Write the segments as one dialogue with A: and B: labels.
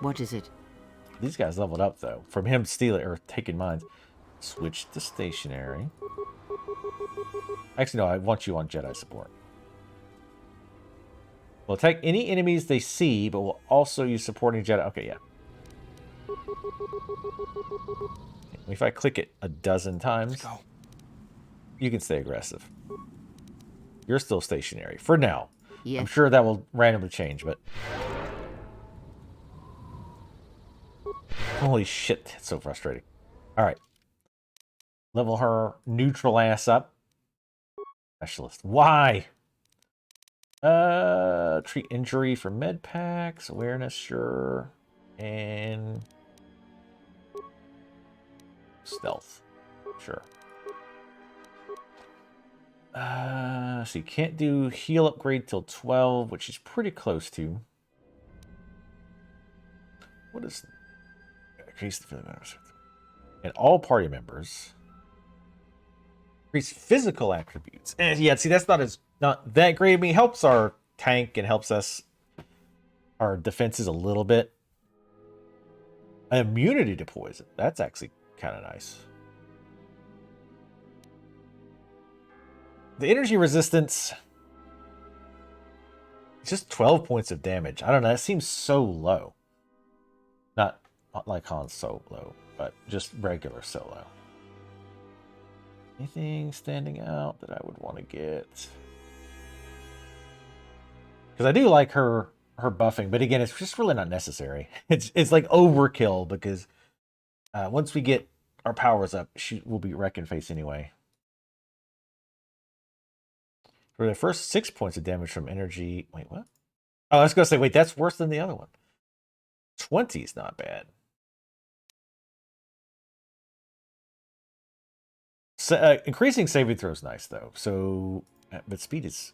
A: What is it?
B: These guys leveled up, though. From him stealing or taking mines. Switch to stationary. Actually, no, I want you on Jedi support. Will attack any enemies they see, but will also use supporting Jedi. Okay, yeah. If I click it a dozen times, you can stay aggressive. You're still stationary for now.
A: Yes.
B: I'm sure that will randomly change, but holy shit, it's so frustrating. All right, level her neutral ass up. Specialist. Why? Treat injury for med packs, awareness, sure, and stealth, sure. So you can't do heal upgrade till 12, which is pretty close to. What is increase the feeling and all party members increase physical attributes? And yeah, see, that's not that great. I mean, it helps our tank and helps us our defenses a little bit. Immunity to poison. That's actually kind of nice. The energy resistance, it's just 12 points of damage. I don't know. That seems so low. Not like Han's so low, but just regular so low. Anything standing out that I would want to get? Because I do like her buffing, but again, it's just really not necessary. It's like overkill because once we get our powers up, she will be wrecking face anyway. For the first 6 points of damage from energy. Wait, what? Oh, I was going to say, wait, that's worse than the other one. 20 is not bad. So, increasing saving throw is nice, though. So, but speed is...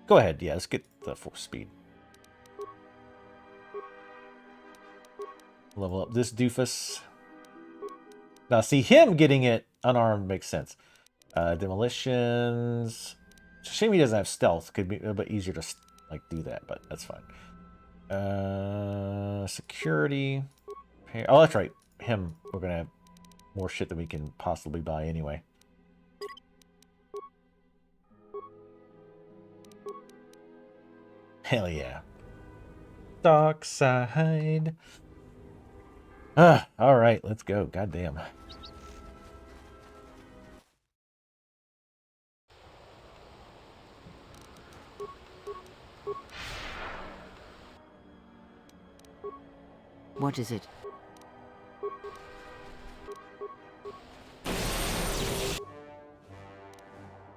B: Go ahead. Yeah, let's get the force speed. Level up this doofus. Now, see, him getting it unarmed makes sense. Demolitions. It's a shame he doesn't have stealth. Could be a little bit easier to like do that, but that's fine. Security. Oh, that's right. Him. We're gonna have more shit than we can possibly buy anyway. Hell yeah. Dark side. All right, let's go. Goddamn.
A: What is it?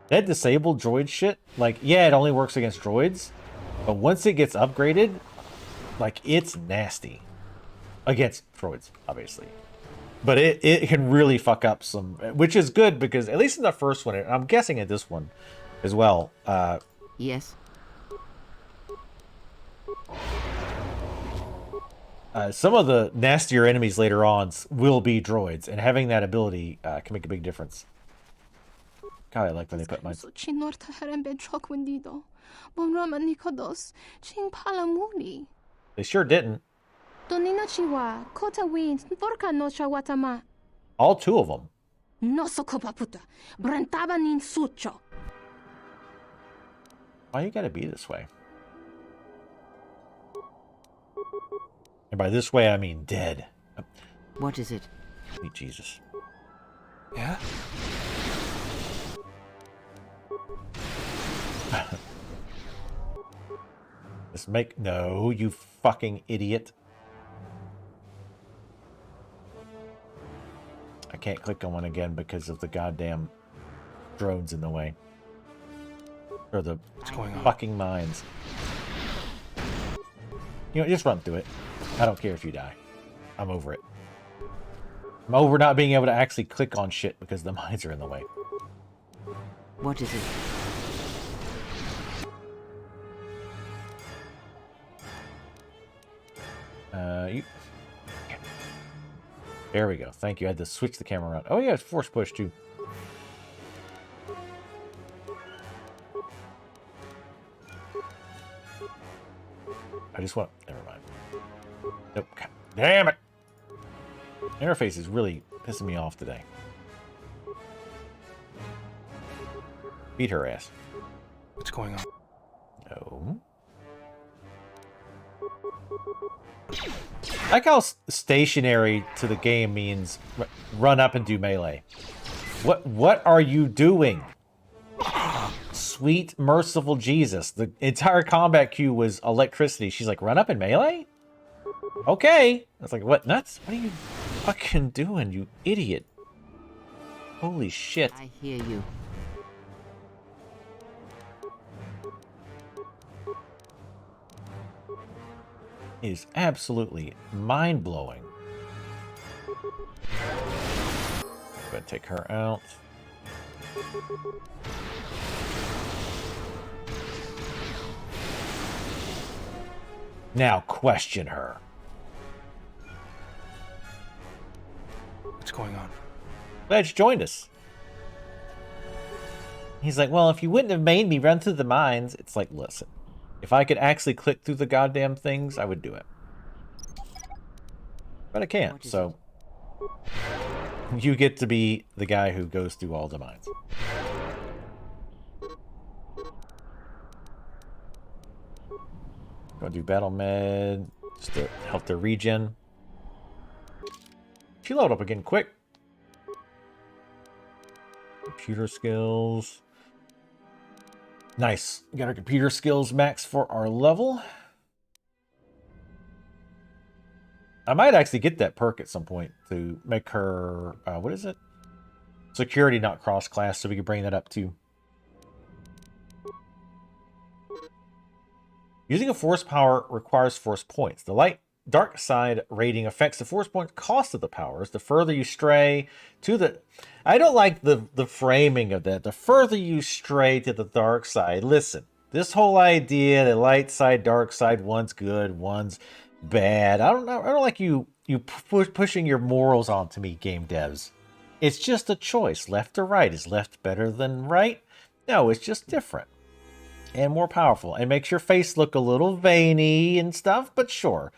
B: That disabled droid shit, like, yeah, it only works against droids, but once it gets upgraded, like, it's nasty. Against droids, obviously. But it can really fuck up some, which is good because, at least in the first one, and I'm guessing at this one as well.
A: Yes.
B: Some of the nastier enemies later on will be droids, and having that ability can make a big difference. God, I like when they put my... They sure didn't. All two of them. Why you gotta be this way? And by this way, I mean dead.
A: What is it?
B: Sweet Jesus.
C: Yeah?
B: Just make... No, you fucking idiot. I can't click on one again because of the goddamn drones in the way. Or the fucking mines. You know, just run through it. I don't care if you die. I'm over it. I'm over not being able to actually click on shit because the mines are in the way.
A: What is it?
B: You... There we go. Thank you. I had to switch the camera around. Oh yeah, it's force push too. I just want... Never mind. Nope. God damn it! Interface is really pissing me off today. Beat her ass.
C: What's going on?
B: No. I like how stationary to the game means run up and do melee. What are you doing? Sweet, merciful Jesus. The entire combat queue was electricity. She's like, run up and melee? Okay. I was like, what nuts? What are you fucking doing, you idiot? Holy shit.
A: I hear you.
B: It is absolutely mind-blowing. Go ahead, take her out. Now question her.
C: What's going on?
B: Glad you joined us. He's like, well, if you wouldn't have made me run through the mines, it's like, listen, if I could actually click through the goddamn things, I would do it. But I can't, so you get to be the guy who goes through all the mines. Gonna do battle med, just to help their regen. She load up again quick. Computer skills. Nice. Got our computer skills max for our level. I might actually get that perk at some point to make her, what is it? Security, not cross-class, so we can bring that up too. Using a force power requires force points. The dark side rating affects the force point cost of the powers. The further you stray to the... I don't like the framing of that. The further you stray to the dark side. Listen, this whole idea that light side, dark side, one's good, one's bad. I don't like you pushing your morals onto me, game devs. It's just a choice. Left or right. Is left better than right? No, it's just different. And more powerful. And makes your face look a little veiny and stuff, but sure.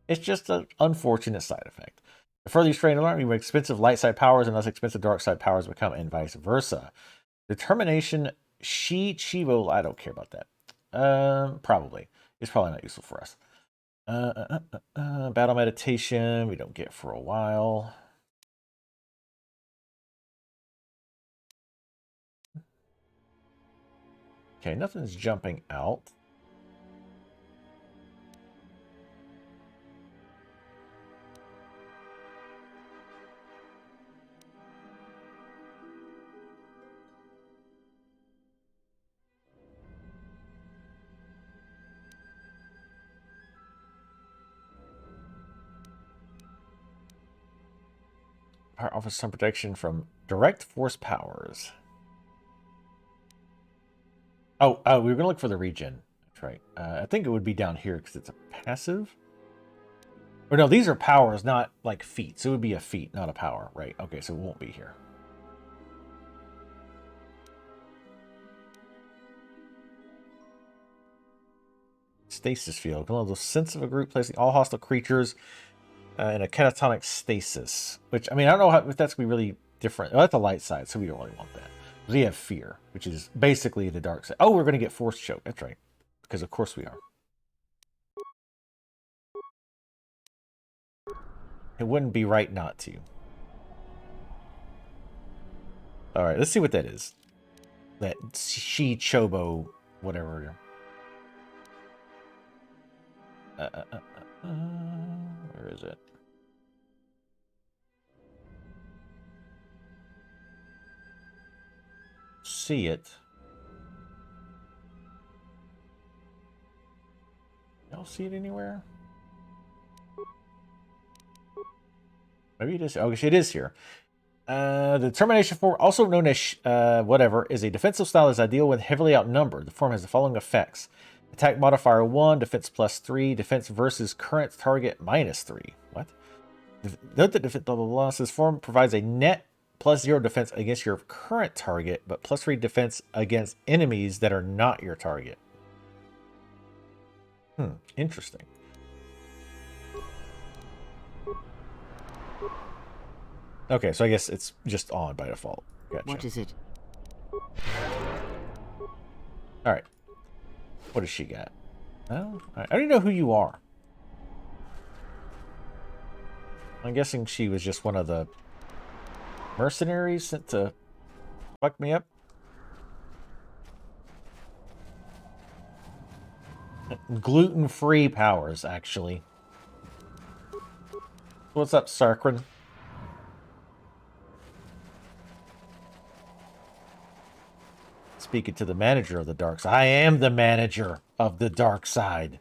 B: It's just an unfortunate side effect. The further you strain to learn, more expensive light side powers and less expensive dark side powers become, and vice versa. Determination, Chivo, I don't care about that. Probably. It's probably not useful for us. Battle meditation, we don't get for a while. Okay, nothing's jumping out. Power offers some protection from direct force powers. Oh, we were going to look for the regen. That's right. I think it would be down here because it's a passive. Or no, these are powers, not like feats. So it would be a feat, not a power, right? Okay, so it won't be here. Stasis Field. Can allow the sense of a group placing all hostile creatures in a catatonic stasis. Which, I mean, I don't know if that's going to be really different. Oh, that's the light side, so we don't really want that. We have fear, which is basically the dark side. Oh, we're going to get force choke. That's right. Because of course we are. It wouldn't be right not to. Alright, let's see what that is. That Chobo, whatever. Where is it? See it. Y'all see it anywhere? Maybe it is. Oh, it is here. The determination form, also known as whatever, is a defensive style that is ideal when heavily outnumbered. The form has the following effects: attack modifier 1, defense +3, defense versus current target -3. What? Note that defense blah blah blah. This form provides a net +0 defense against your current target, but +3 defense against enemies that are not your target. Interesting. Okay, so I guess it's just on by default. Gotcha.
A: What is it?
B: Alright. What does she got? Oh, I don't even know who you are. I'm guessing she was just one of the mercenaries sent to fuck me up. Gluten-free powers, actually. What's up, Kha'Rynn? Speaking to the manager of the dark side. I am the manager of the dark side.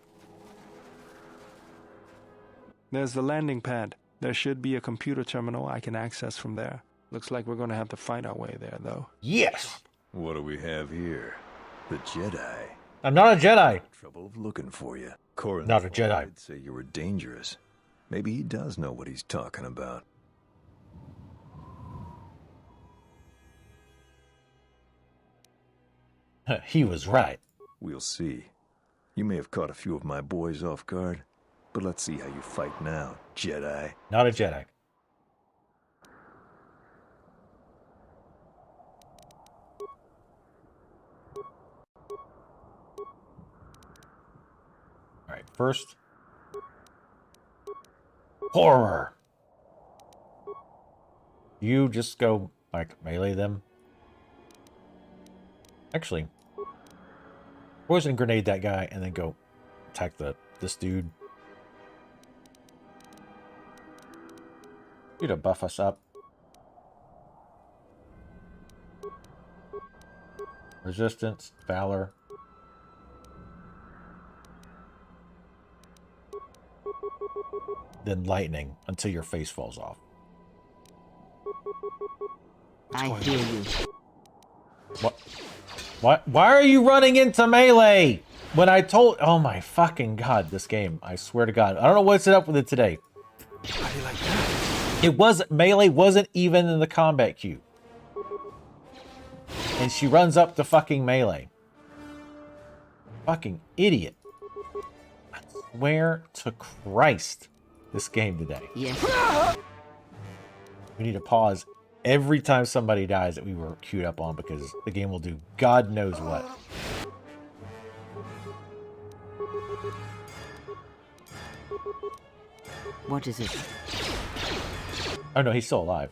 C: There's the landing pad. There should be a computer terminal I can access from there. Looks like we're going to have to fight our way there, though.
B: Yes!
D: What do we have here? The Jedi.
B: I'm not a Jedi.
D: Trouble of looking for you. Kha'Rynn
B: Not a Jedi.
D: did say you were dangerous. Maybe he does know what he's talking about.
B: He was right.
D: We'll see. You may have caught a few of my boys off guard, but let's see how you fight now, Jedi.
B: Not a Jedi. Alright, first. Horror! You just go, like, melee them. Actually, poison grenade that guy and then go attack this dude. You to buff us up. Resistance, valor. Then lightning until your face falls off.
A: I hear you.
B: What? Why are you running into melee? When I told... Oh my fucking god, this game. I swear to god. I don't know what's up with it today.
C: How do you like that?
B: It wasn't... Melee wasn't even in the combat queue. And she runs up to fucking melee. Fucking idiot. I swear to Christ. This game today.
A: Yes.
B: We need to pause every time somebody dies that we were queued up on because the game will do God knows what.
A: What is it?
B: Oh no, he's still alive.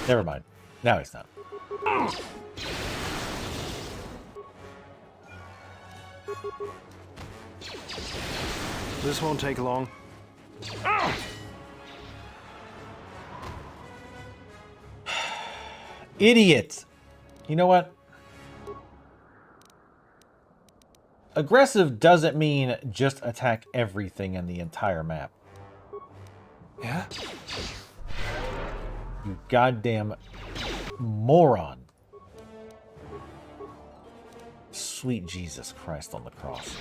B: Never mind. Now he's not.
C: This won't take long.
B: Idiot! You know what? Aggressive doesn't mean just attack everything in the entire map.
C: Yeah?
B: You goddamn moron. Sweet Jesus Christ on the cross.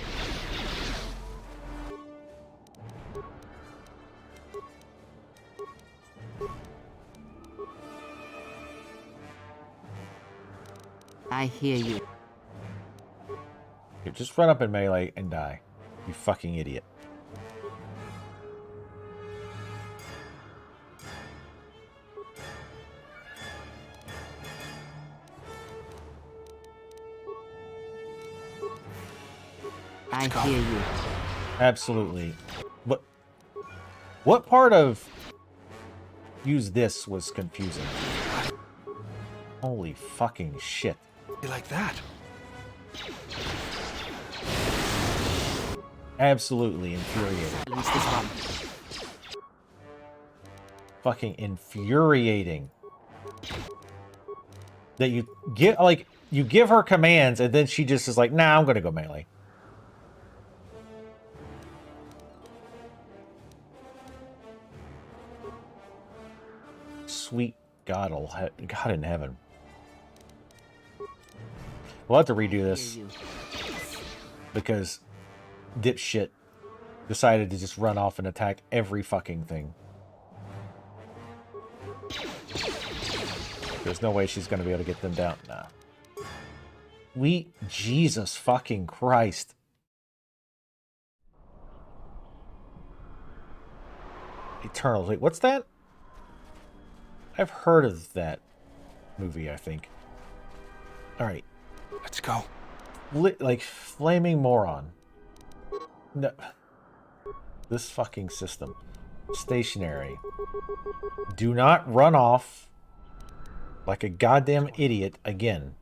A: I hear you.
B: Here, just run up in melee and die. You fucking idiot.
A: I hear you.
B: Absolutely. What part of use this was confusing? Holy fucking shit.
C: You like that?
B: Absolutely infuriating.
A: Silence this one.
B: Fucking infuriating. That you get, like, you give her commands and then she just is like, nah, I'm gonna go melee. Sweet God in heaven. We'll have to redo this
A: Hear you.
B: because dipshit decided to just run off and attack every fucking thing. There's no way she's going to be able to get them down. Nah. Jesus fucking Christ. Eternals. Wait, what's that? I've heard of that movie, I think. Alright.
C: Let's go.
B: Like, flaming moron. No. This fucking system. Stationary. Do not run off like a goddamn idiot again.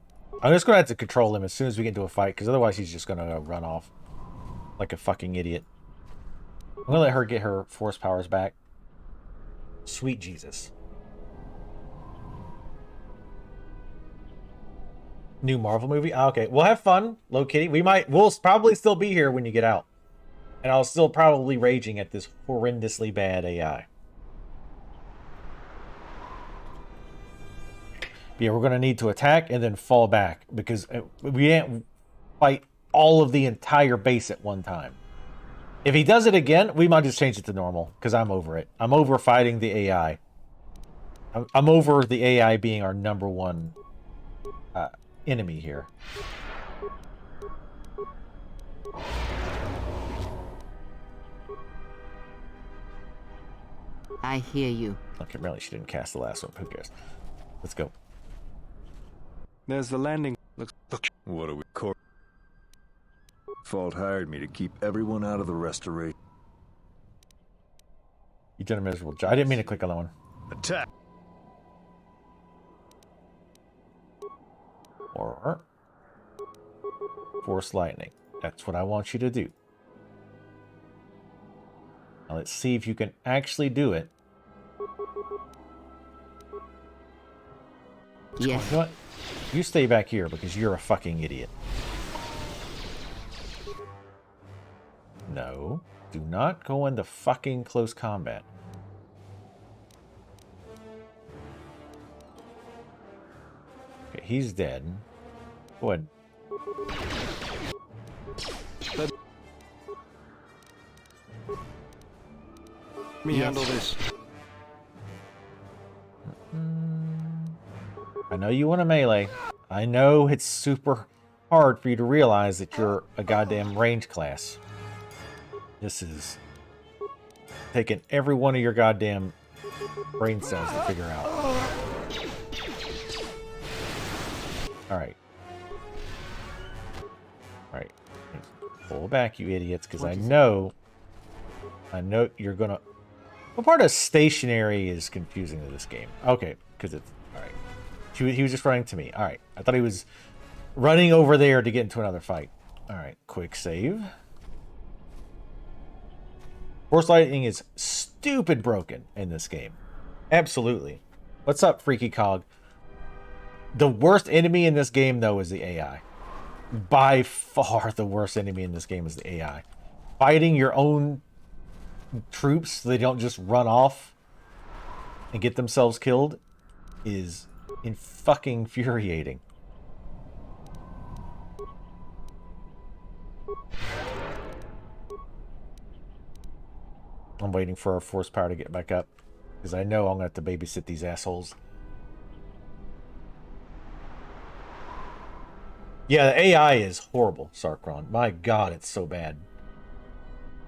B: I'm just going to have to control him as soon as we get into a fight, because otherwise he's just going to run off like a fucking idiot. I'm going to let her get her force powers back. Sweet Jesus. New Marvel movie? Ah, okay. We'll have fun, Low Kitty. We'll probably still be here when you get out. And I'll still probably raging at this horrendously bad AI. But yeah, we're going to need to attack and then fall back, because we can't fight all of the entire base at one time. If he does it again, we might just change it to normal, because I'm over it. I'm over fighting the AI. I'm over the AI being our #1 enemy here.
A: I hear you.
B: Okay, really, she didn't cast the last one. Who cares? Let's go.
C: There's the landing. Look.
D: What are we? Fault hired me to keep everyone out of the restoration.
B: You did a miserable job. I didn't mean to click on that one.
D: Attack!
B: Or Force Lightning. That's what I want you to do. Now let's see if you can actually do it.
A: Yes.
B: You know what? You stay back here because you're a fucking idiot. No. Do not go into fucking close combat. Okay, he's dead. Go ahead.
C: Let me handle this.
B: I know you want a melee. I know it's super hard for you to realize that you're a goddamn range class. This is taking every one of your goddamn brain cells to figure out. Alright. Alright. Pull back, you idiots, because I know you're gonna... What part of stationary is confusing to this game? Okay, because it's... Alright. He was just running to me. Alright. I thought he was running over there to get into another fight. Alright, quick save. Force Lightning is stupid broken in this game. Absolutely. What's up, Freaky Cog? The worst enemy in this game, though, is the AI. By far, the worst enemy in this game is the AI. Fighting your own troops so they don't just run off and get themselves killed is fucking infuriating. I'm waiting for our force power to get back up, because I know I'm going to have to babysit these assholes. Yeah, the AI is horrible, Sarkron. My god, it's so bad.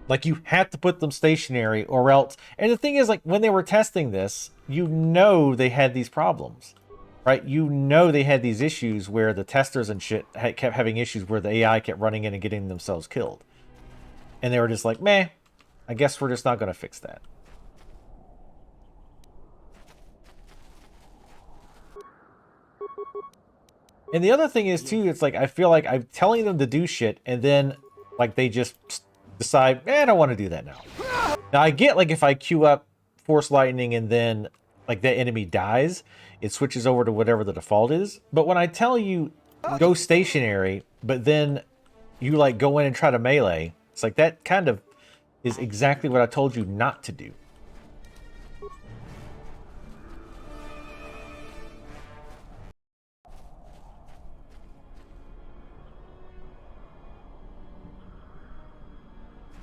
B: Like, you have to put them stationary or else... And the thing is, like, when they were testing this, you know they had these problems. Right? You know they had these issues where the testers and shit kept having issues where the AI kept running in and getting themselves killed. And they were just like, meh, I guess we're just not going to fix that. And the other thing is, too, it's like, I feel like I'm telling them to do shit, and then, like, they just decide, I don't want to do that now. Now, I get, like, if I queue up Force Lightning and then, like, that enemy dies, it switches over to whatever the default is. But when I tell you, go stationary, but then you, like, go in and try to melee, it's like, that kind of is exactly what I told you not to do.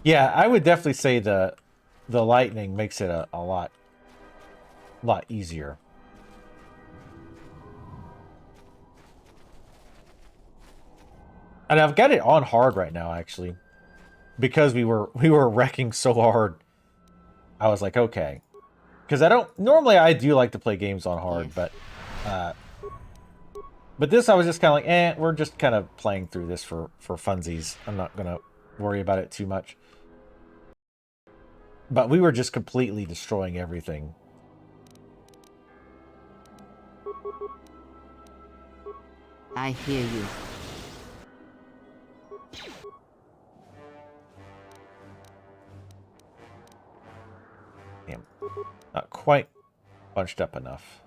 B: Yeah, I would definitely say the lightning makes it a lot easier. And I've got it on hard right now, actually, because we were wrecking so hard I was like, okay. Because normally I do like to play games on hard,
A: Yes.
B: but this I was just kind of like, we're just kind of playing through this for funsies. I'm not going to worry about it too much. But we were just completely destroying everything.
A: I hear you.
B: Damn. Not quite bunched up enough.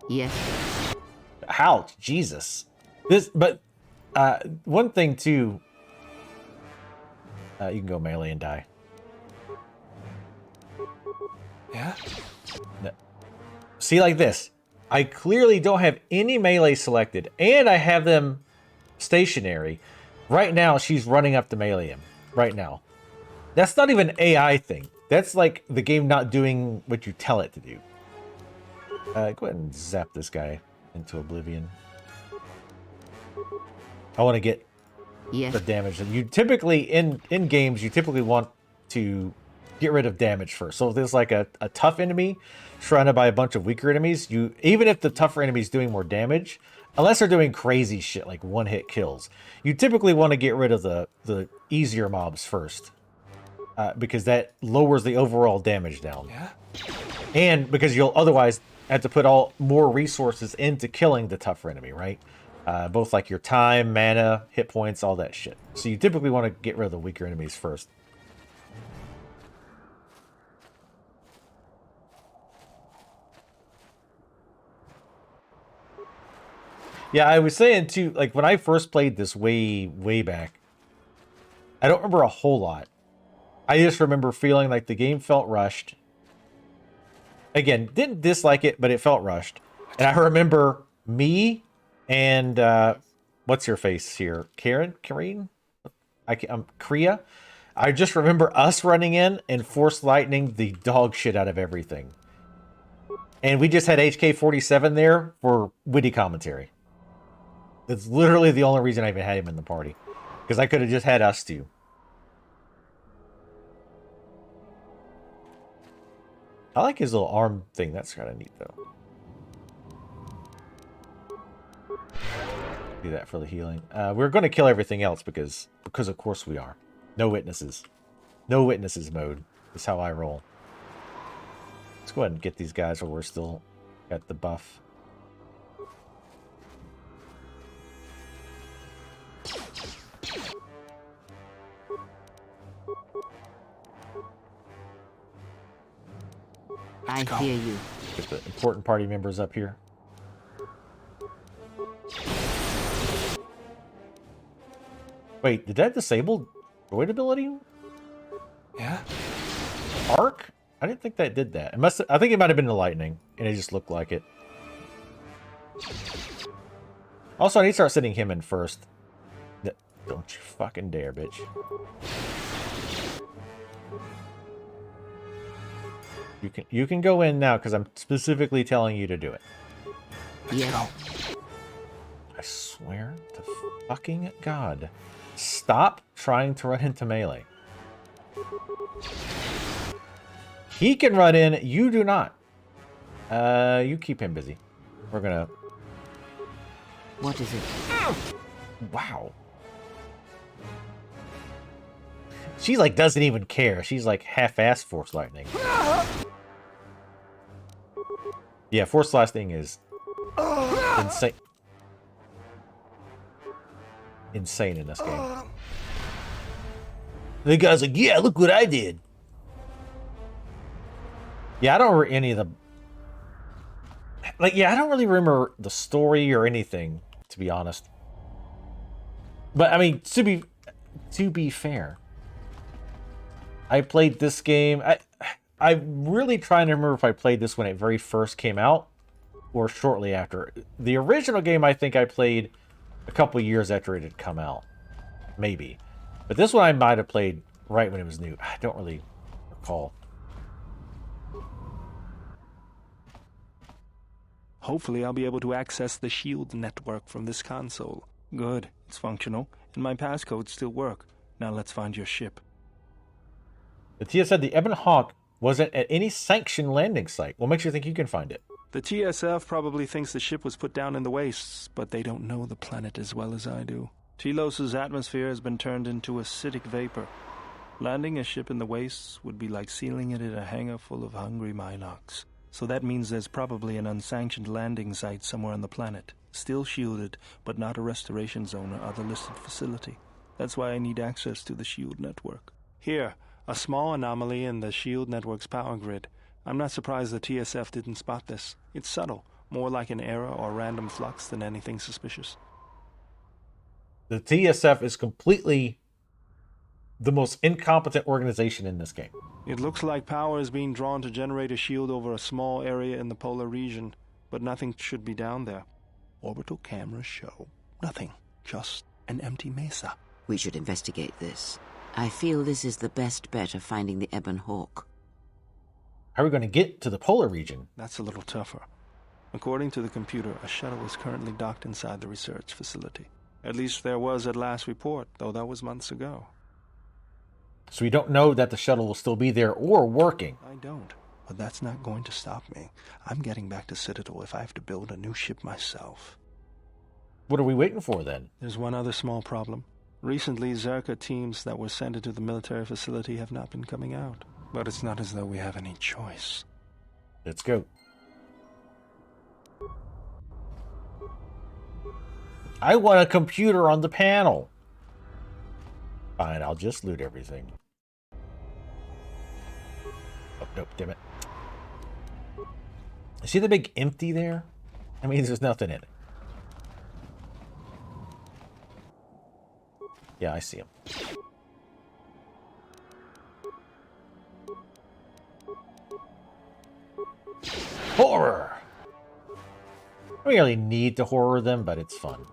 A: Yes.
B: Ouch, Jesus. One thing too. You can go melee and die.
C: Yeah?
B: No. See, like this. I clearly don't have any melee selected, and I have them stationary. Right now, she's running up to melee him. Right now. That's not even an AI thing. That's like the game not doing what you tell it to do. Go ahead and zap this guy into oblivion. I want to get
A: Yes.
B: the damage. And you typically, in games, you typically want to get rid of damage first. So if there's like a tough enemy surrounded by a bunch of weaker enemies, even if the tougher enemy is doing more damage, unless they're doing crazy shit like one-hit kills, you typically want to get rid of the easier mobs first. Because that lowers the overall damage down.
C: Yeah?
B: And because you'll otherwise have to put more resources into killing the tougher enemy, right? Both like your time, mana, hit points, all that shit. So you typically want to get rid of the weaker enemies first. Yeah, I was saying too, like when I first played this way back, I don't remember a whole lot. I just remember feeling like the game felt rushed. Again, didn't dislike it, but it felt rushed. And I remember me and what's your face here? Kha'Rynn? Kriya. I just remember us running in and force lightning the dog shit out of everything. And we just had HK-47 there for witty commentary. That's literally the only reason I even had him in the party. Because I could have just had us two. I like his little arm thing. That's kind of neat, though. Do that for the healing. We're going to kill everything else because of course we are. No witnesses. No witnesses mode is how I roll. Let's go ahead and get these guys while we're still got the buff.
A: I hear you.
B: Get the important party members up here. Wait, did that disable droid ability?
C: Yeah?
B: Arc? I didn't think that did that. I think it might have been the lightning, and it just looked like it. Also, I need to start sending him in first. Don't you fucking dare, bitch. You can go in now because I'm specifically telling you to do it.
A: Yes.
B: I swear to fucking God. Stop trying to run into melee. He can run in, you do not. You keep him busy. We're gonna...
A: What is it?
B: Wow. She like doesn't even care. She's like half-ass Force Lightning. Yeah, Force Lightning is insane. Insane in this game. The guy's like, yeah, look what I did. Yeah, I don't remember any of the... Like, yeah, I don't really remember the story or anything, to be honest. But, I mean, to be fair, I played this game... I'm really trying to remember if I played this when it very first came out or shortly after. The original game, I think I played a couple years after it had come out. Maybe. But this one I might have played right when it was new. I don't really recall.
C: Hopefully I'll be able to access the shield network from this console. Good, it's functional, and my passcodes still work. Now let's find your ship.
B: The TS said the Ebon Hawk wasn't at any sanctioned landing site. What makes you think you can find it?
C: The TSF probably thinks the ship was put down in the wastes, but they don't know the planet as well as I do. Telos's atmosphere has been turned into acidic vapor. Landing a ship in the wastes would be like sealing it in a hangar full of hungry Minocs. So that means there's probably an unsanctioned landing site somewhere on the planet, still shielded, but not a restoration zone or other listed facility. That's why I need access to the shield network. Here, a small anomaly in the shield network's power grid. I'm not surprised the TSF didn't spot this. It's subtle, more like an error or random flux than anything suspicious.
B: The TSF is completely the most incompetent organization in this game.
C: It looks like power is being drawn to generate a shield over a small area in the polar region, but nothing should be down there. Orbital cameras show nothing, just an empty mesa.
A: We should investigate this. I feel this is the best bet of finding the Ebon Hawk.
B: How are we going to get to the polar region?
C: That's a little tougher. According to the computer, a shuttle is currently docked inside the research facility. At least there was at last report, though that was months ago.
B: So we don't know that the shuttle will still be there or working.
C: I don't, but that's not going to stop me. I'm getting back to Citadel if I have to build a new ship myself.
B: What are we waiting for then?
C: There's one other small problem. Recently, Zerka teams that were sent into the military facility have not been coming out. But it's not as though we have any choice.
B: Let's go. I want a computer on the panel. Fine, I'll just loot everything. Oh, nope, damn it. See the big empty there? That means there's nothing in it. Yeah, I see him. Horror! I don't really need to horror them, but it's fun.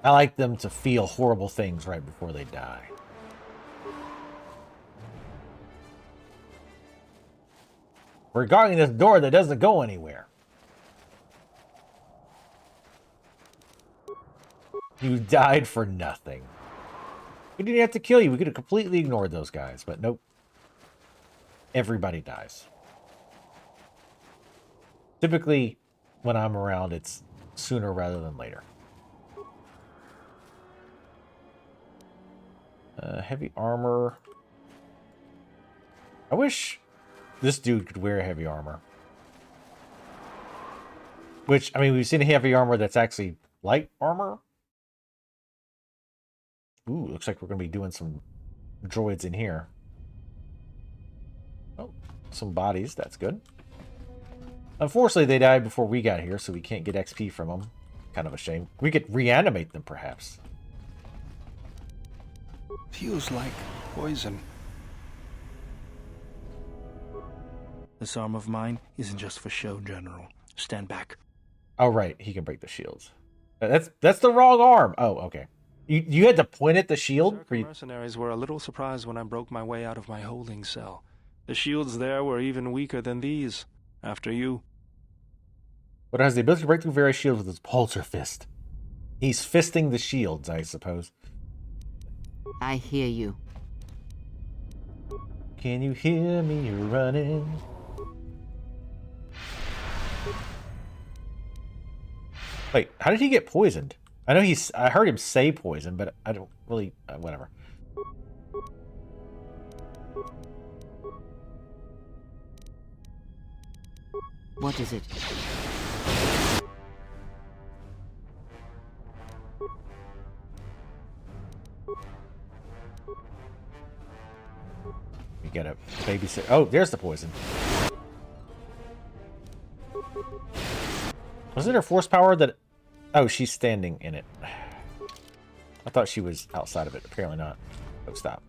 B: I like them to feel horrible things right before they die. We're guarding this door that doesn't go anywhere. You died for nothing. We didn't have to kill you. We could have completely ignored those guys, but nope. Everybody dies. Typically, when I'm around, it's sooner rather than later. Heavy armor. I wish this dude could wear heavy armor. Which, I mean, we've seen heavy armor that's actually light armor. Ooh, looks like we're going to be doing some droids in here. Oh, some bodies. That's good. Unfortunately, they died before we got here, so we can't get XP from them. Kind of a shame. We could reanimate them, perhaps.
C: Feels like poison. This arm of mine isn't just for show, General. Stand back.
B: Oh, right. He can break the shields. That's the wrong arm. Oh, okay. You had to point at the shield?
C: The mercenaries were a little surprised when I broke my way out of my holding cell. The shields there were even weaker than these. After you.
B: But has the ability to break through various shields with his pulsar fist. He's fisting the shields, I suppose.
A: I hear you.
B: Can you hear me running? Wait, how did he get poisoned? I know I heard him say poison, but I don't really, whatever.
A: What is it?
B: We gotta babysit. Oh, there's the poison. Wasn't there force power that... Oh, she's standing in it. I thought she was outside of it. Apparently not. Oh, stop.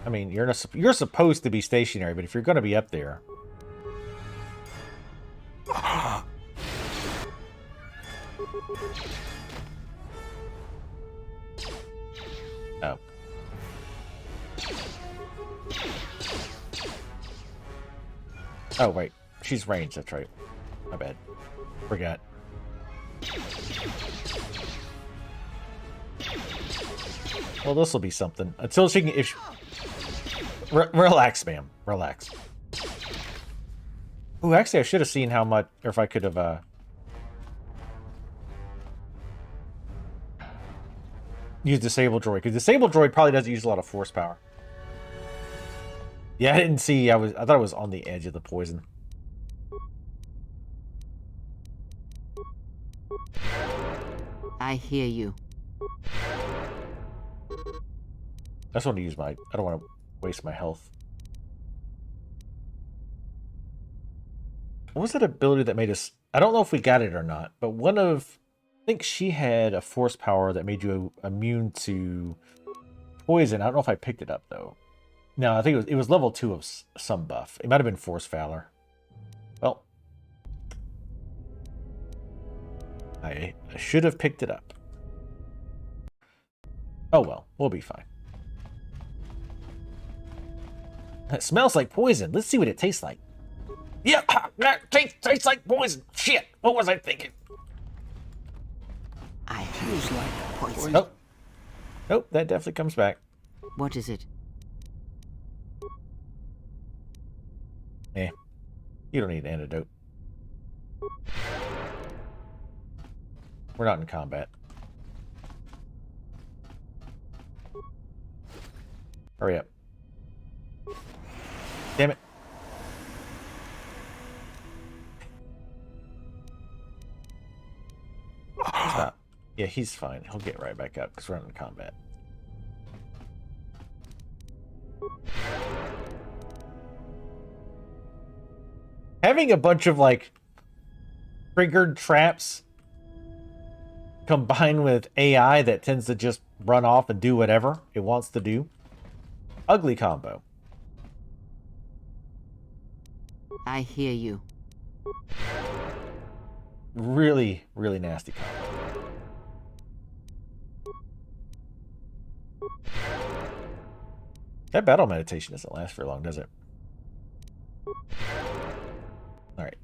B: I mean, you're supposed to be stationary, but if you're going to be up there... Oh. Oh, wait. She's ranged, that's right. My bad. Forgot. Well, this will be something. Until she can... If she, relax, ma'am. Relax. Ooh, actually, I should have seen how much... Or if I could have, use Disable Droid. Because Disable Droid probably doesn't use a lot of force power. Yeah, I didn't see... I thought it was on the edge of the poison.
A: I hear you.
B: I just want to use my... I don't want to waste my health. What was that ability that made us... I don't know if we got it or not, but one of... I think she had a force power that made you immune to poison. I don't know if I picked it up, though. No, I think it was level 2 of some buff. It might have been Force Valor. Well. I should have picked it up. Oh well, we'll be fine. It smells like poison. Let's see what it tastes like. Yeah, that tastes like poison. Shit, what was I thinking?
A: I feels like poison.
B: Oh. Nope, that definitely comes back.
A: What is it?
B: Eh. You don't need an antidote. We're not in combat. Hurry up. Damn it. Stop. Yeah, he's fine. He'll get right back up because we're not in combat. Having a bunch of, like, triggered traps combined with AI that tends to just run off and do whatever it wants to do. Ugly combo.
A: I hear you.
B: Really, really nasty combo. That battle meditation doesn't last very long, does it? Alright.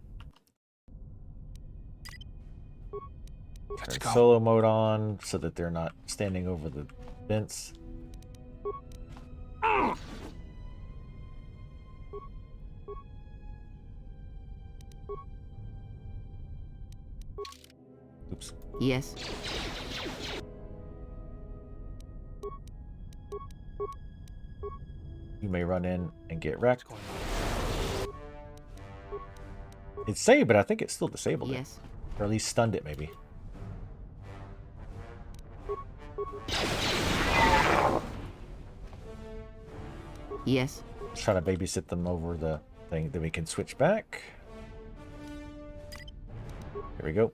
B: Turn solo mode on so that they're not standing over the fence. Oops.
A: Yes.
B: You may run in and get wrecked. It's saved, but I think it's still disabled.
A: Yes.
B: It. Or at least stunned it, maybe.
A: Yes.
B: Let's try to babysit them over the thing. Then we can switch back. Here we go.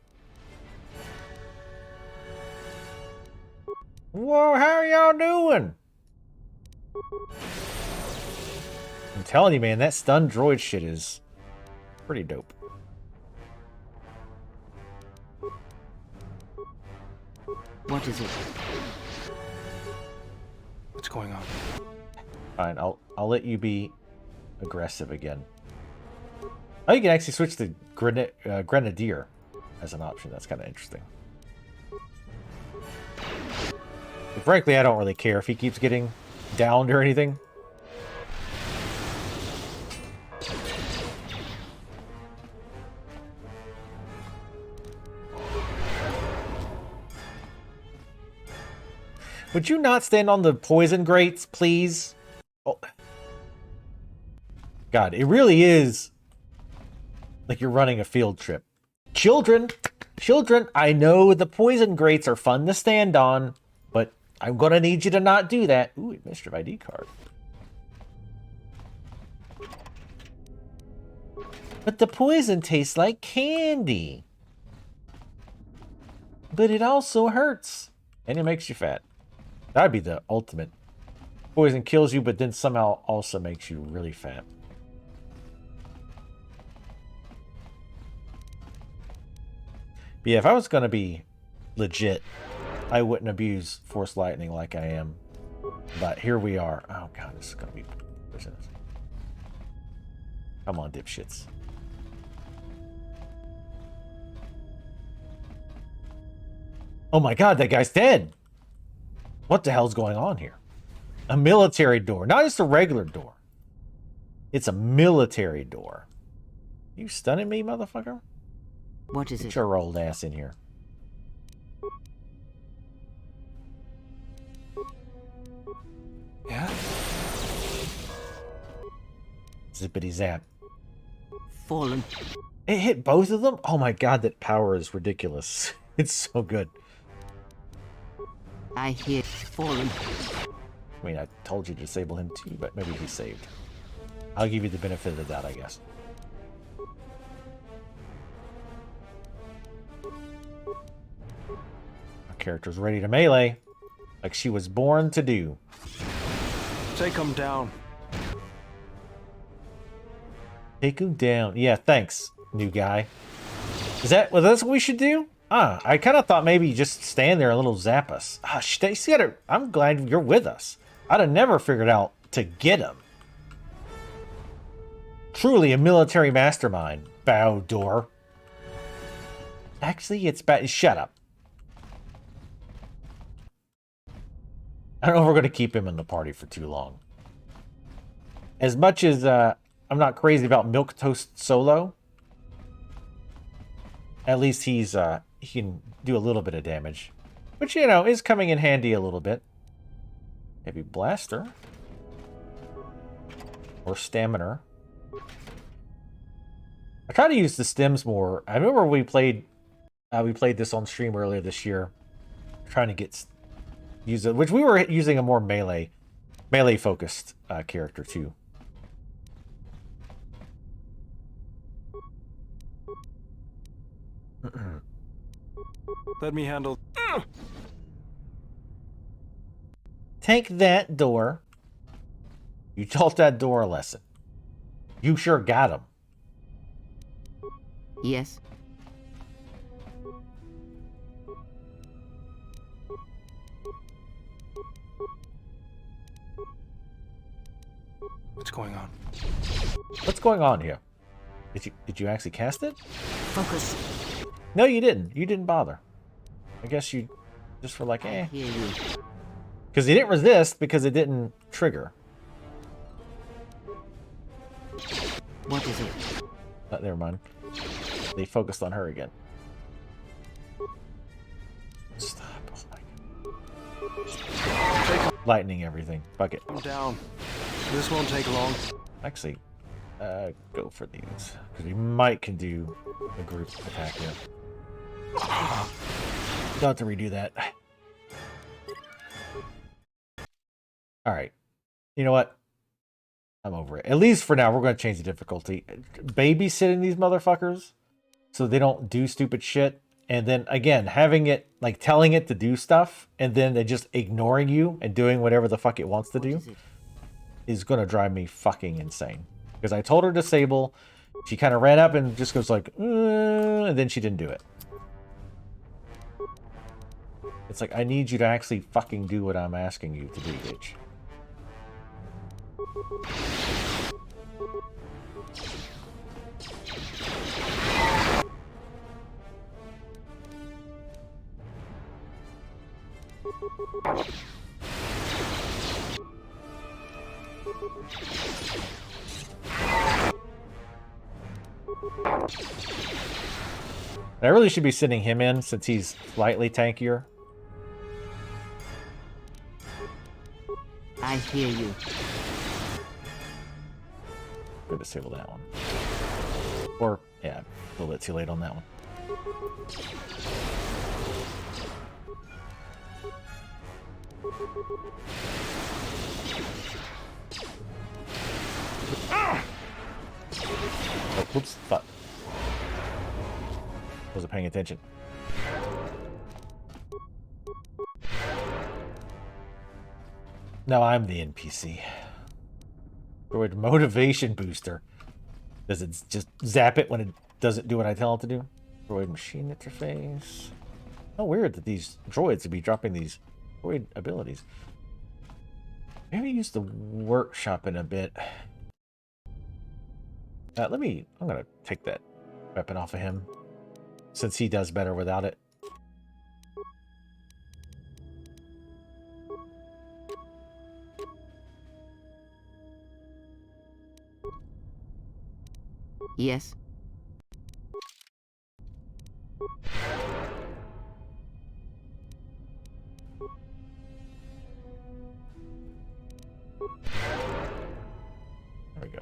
B: Whoa, how are y'all doing? I'm telling you, man, that stun droid shit is pretty dope.
A: What is it?
C: What's going on?
B: Fine, I'll let you be aggressive again. Oh, you can actually switch to Grenadier as an option. That's kind of interesting. But frankly, I don't really care if he keeps getting downed or anything. Would you not stand on the poison grates, please? Oh. God, it really is like you're running a field trip. Children, I know the poison grates are fun to stand on, but I'm going to need you to not do that. Ooh, administrative ID card. But the poison tastes like candy. But it also hurts. And it makes you fat. That'd be the ultimate. Poison kills you, but then somehow also makes you really fat. But yeah, if I was going to be legit. I wouldn't abuse Force Lightning like I am. But here we are. Oh god, this is gonna be business. Come on, dipshits. Oh my god, that guy's dead! What the hell's going on here? A military door, not just a regular door. It's a military door. You stunning me, motherfucker?
A: What is
B: Get
A: it?
B: your old ass in here.
C: Yeah?
B: Zippity zap.
A: Fallen.
B: It hit both of them? Oh my god, that power is ridiculous. It's so good.
A: I hear fallen.
B: I mean, I told you to disable him too, but maybe he's saved. I'll give you the benefit of the doubt, I guess. Our character's ready to melee. Like she was born to do.
C: Take him down.
B: Take him down. Yeah, thanks, new guy. Is that, well, that's what we should do? Ah, I kind of thought maybe you just stand there and little zap us. Ah, Stacy, I'm glad you're with us. I'd have never figured out to get him. Truly a military mastermind, bow door. Actually, it's bad. Shut up. I don't know if we're going to keep him in the party for too long. As much as I'm not crazy about Milquetoast Solo, at least he's he can do a little bit of damage, which, you know, is coming in handy a little bit. Maybe blaster or stamina. I try to use the stems more. I remember we played this on stream earlier this year, trying to use it, which we were using a more melee focused character too.
C: Let me handle.
B: Take that door. You taught that door a lesson. You sure got him.
A: Yes.
C: What's going on?
B: What's going on here? Did you actually cast it?
A: Focus.
B: No, you didn't. You didn't bother. I guess you just were like,
A: I
B: eh.
A: hear you.
B: Because he didn't resist because it didn't trigger.
A: What is it?
B: Never mind. They focused on her again. Stop. Oh my God. Lightning everything. Fuck it.
C: I'm down. This won't take long.
B: Actually, go for these. Because we might can do a group attack here. Don't have to redo that. Alright. You know what? I'm over it. At least for now, we're going to change the difficulty. Babysitting these motherfuckers so they don't do stupid shit. And then, again, having it, like, telling it to do stuff, and then they just ignoring you and doing whatever the fuck it wants to do is going to drive me fucking insane. Because I told her to disable, she kind of ran up and just goes like, and then she didn't do it. It's like, I need you to actually fucking do what I'm asking you to do, bitch. I really should be sending him in since he's slightly tankier.
A: I hear you.
B: Go disable that one. Or, yeah, a little bit too late on that one. Oh, whoops, fuck. Wasn't paying attention. No, I'm the NPC. Droid motivation booster. Does it just zap it when it doesn't do what I tell it to do? Droid machine interface. How weird that these droids would be dropping these droid abilities. Maybe use the workshop in a bit. I'm gonna take that weapon off of him, since he does better without it.
A: Yes?
B: There we go.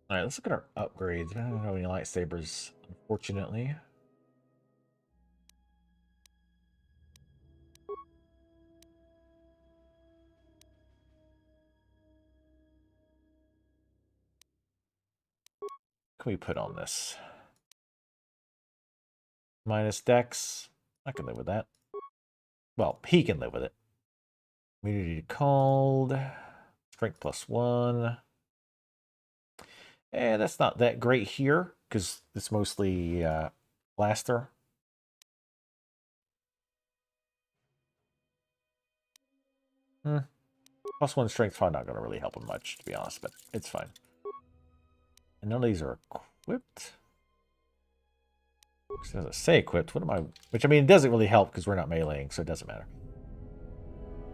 B: Alright, let's look at our upgrades. I don't have any lightsabers, unfortunately. What can we put on this? Minus dex. I can live with that. Well, he can live with it. Immunity called. Strength +1. And that's not that great here, because it's mostly blaster. +1 strength probably not going to really help him much, to be honest, but it's fine. And none of these are equipped. It doesn't say equipped. What am I? Which, I mean, it doesn't really help because we're not meleeing, so it doesn't matter.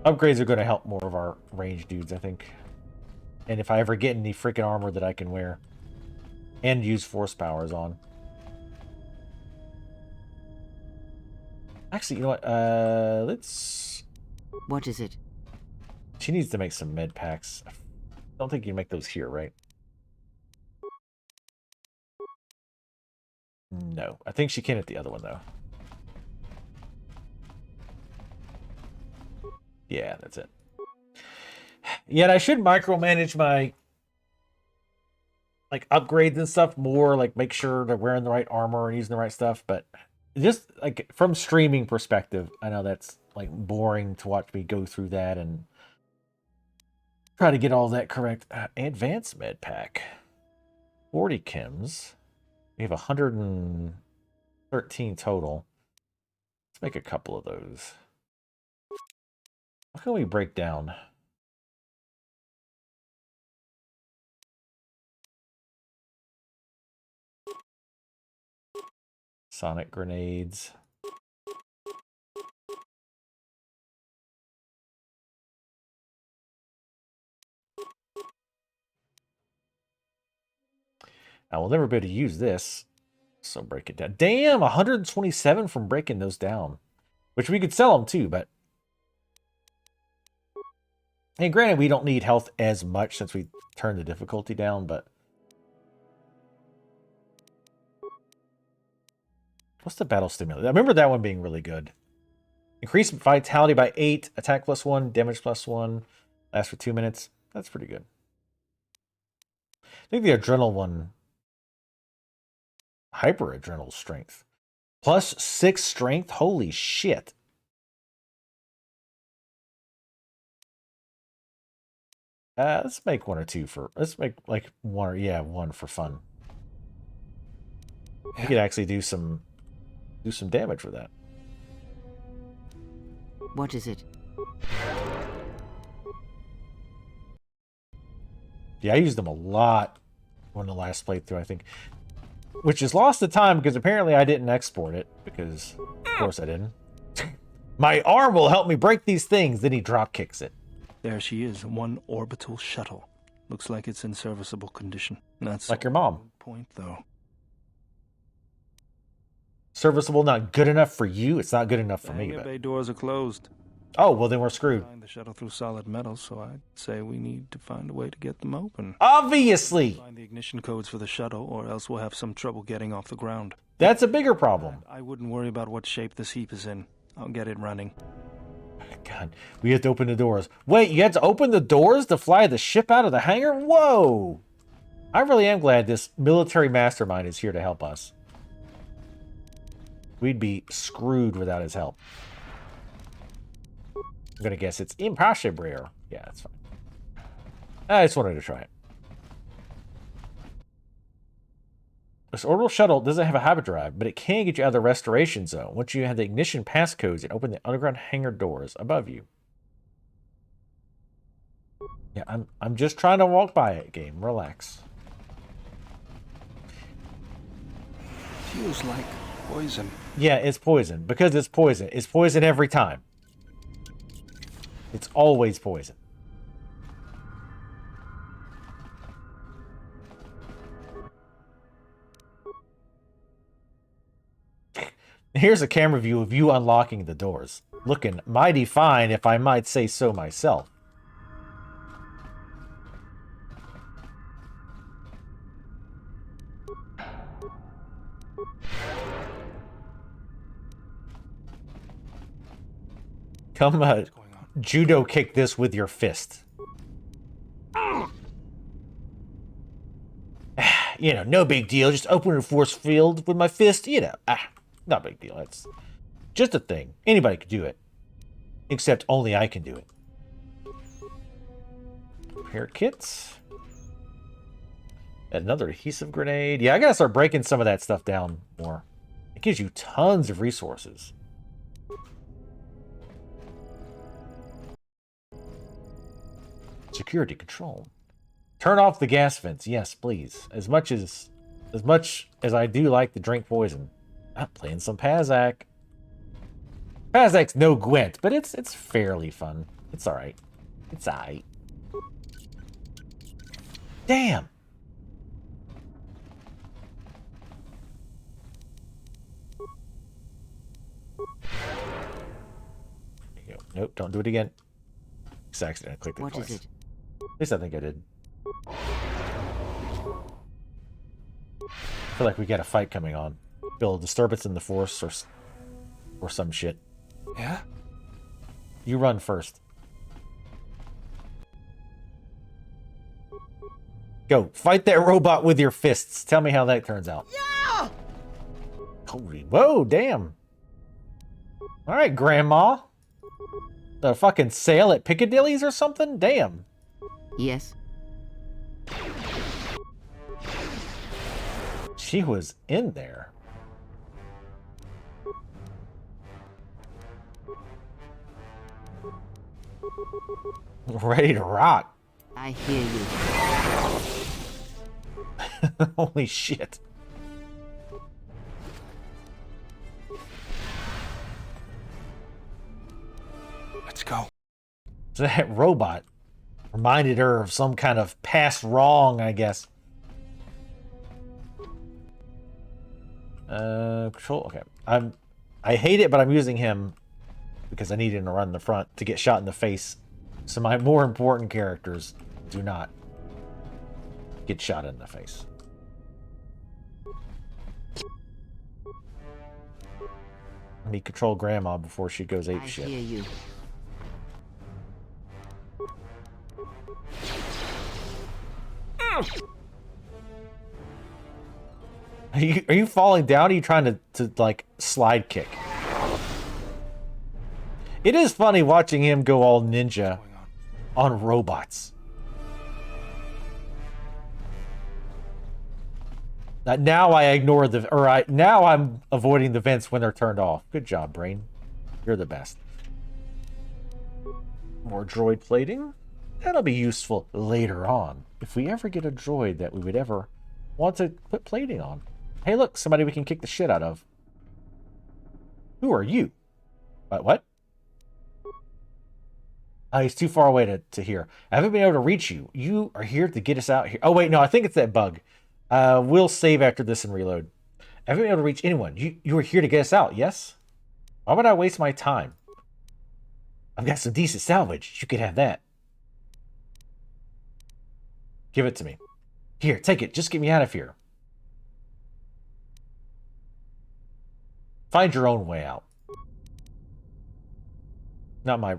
B: Upgrades are going to help more of our range dudes, I think. And if I ever get any freaking armor that I can wear and use force powers on. Actually, you know what? Let's...
A: What is it?
B: She needs to make some med packs. I don't think you can make those here, right? No. I think she can at the other one, though. Yeah, that's it. Yet I should micromanage my like upgrades and stuff more, like make sure they're wearing the right armor and using the right stuff, but just like from streaming perspective, I know that's like boring to watch me go through that and try to get all that correct. Advanced med pack. 40 chems. We have 113 total. Let's make a couple of those. How can we break down? Sonic grenades. I will never be able to use this, so break it down. Damn, 127 from breaking those down. Which we could sell them too, but... And granted, we don't need health as much since we turned the difficulty down, but... What's the battle stimulator? I remember that one being really good. Increase vitality by 8, attack +1, damage +1, lasts for 2 minutes. That's pretty good. I think the adrenal one... Hyper adrenal strength. +6 strength? Holy shit. Let's make one or two for... Let's make like one or... Yeah, one for fun. We could actually do some damage with that.
A: What is it?
B: Yeah, I used them a lot on the last playthrough, I think. Which is lost the time because apparently I didn't export it. Because, of course I didn't. My arm will help me break these things. Then he drop kicks it.
C: There she is, one orbital shuttle. Looks like it's in serviceable condition. That's
B: like your mom.
C: Point, though.
B: Serviceable, not good enough for you. It's not good enough for me.
C: The hangar bay doors are closed.
B: Oh, well then we're screwed.
C: The shuttle through solid metal, so I'd say we need to find a way to get them open.
B: Obviously!
C: Find the ignition codes for the shuttle, or else we'll have some trouble getting off the ground.
B: That's a bigger problem.
C: I wouldn't worry about what shape this heap is in. I'll get it running.
B: God, we have to open the doors. Wait, you had to open the doors to fly the ship out of the hangar? Whoa! I really am glad this military mastermind is here to help us. We'd be screwed without his help. I'm gonna guess it's impossible. Yeah, that's fine. I just wanted to try it. This orbital shuttle doesn't have a hyperdrive, but it can get you out of the restoration zone once you have the ignition passcodes and open the underground hangar doors above you. Yeah, I'm just trying to walk by it, game. Relax.
C: Feels like poison.
B: Yeah, it's poison. Because it's poison. It's poison every time. It's always poison. Here's a camera view of you unlocking the doors. Looking mighty fine, if I might say so myself. Come judo kick this with your fist. You know, no big deal. Just open a force field with my fist. You know, not a big deal. It's just a thing. Anybody could do it. Except only I can do it. Repair kits. Another adhesive grenade. Yeah, I gotta start breaking some of that stuff down more. It gives you tons of resources. Security control. Turn off the gas vents. Yes, please. As much as I do like to drink poison. I'm playing some Pazak. Pazak's no Gwent, but it's fairly fun. It's alright. It's alright. Damn! There you go. Nope, don't do it again. It's accident. I clicked it twice.
A: What is it?
B: At least I think I did. I feel like we got a fight coming on. Feel a disturbance in the force or some shit.
C: Yeah?
B: You run first. Go. Fight that robot with your fists. Tell me how that turns out. Yeah! Holy, whoa, damn. Alright, Grandma. The fucking sale at Piccadilly's or something? Damn.
A: Yes.
B: She was in there. Ready to rock.
A: I hear you.
B: Holy shit.
C: Let's go.
B: So that robot reminded her of some kind of past wrong, I guess. Control. Okay. I hate it, but I'm using him because I need him to run in the front to get shot in the face. So my more important characters do not get shot in the face. Let me control Grandma before she goes ape shit.
A: I hear you.
B: Are you falling down? Or are you trying to like slide kick? It is funny watching him go all ninja on robots. Now I ignore now I'm avoiding the vents when they're turned off. Good job, brain. You're the best. More droid plating. That'll be useful later on. If we ever get a droid that we would ever want to put plating on. Hey, look, somebody we can kick the shit out of. Who are you? What? Oh, he's too far away to hear. I haven't been able to reach you. You are here to get us out here. Oh, wait, no, I think it's that bug. We'll save after this and reload. I haven't been able to reach anyone. You were here to get us out, yes? Why would I waste my time? I've got some decent salvage. You could have that. Give it to me. Here, take it. Just get me out of here. Find your own way out.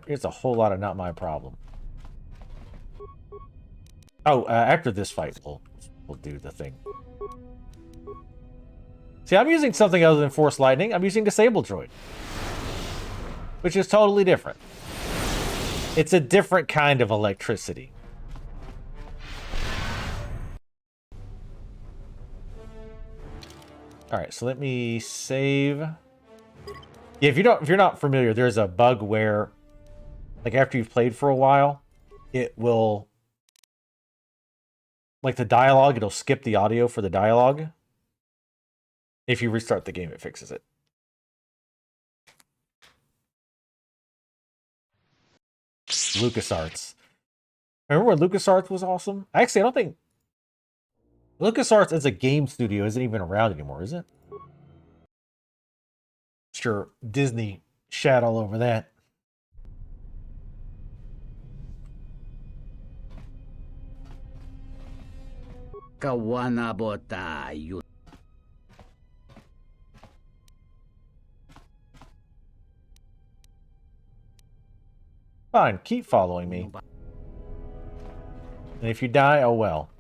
B: It's a whole lot of not my problem. Oh, after this fight, we'll do the thing. See, I'm using something other than Force Lightning. I'm using Disable Droid. Which is totally different. It's a different kind of electricity. All right, so let me save. Yeah, if you're not familiar, there's a bug where, like, after you've played for a while, it will, like, the dialogue, it'll skip the audio for the dialogue. If you restart the game, it fixes it. LucasArts. Remember when LucasArts was awesome? Actually, I don't think LucasArts as a game studio isn't even around anymore, is it? Sure, Disney shat all over that.
E: Kawanabota you.
B: Fine, keep following me. And if you die, oh well.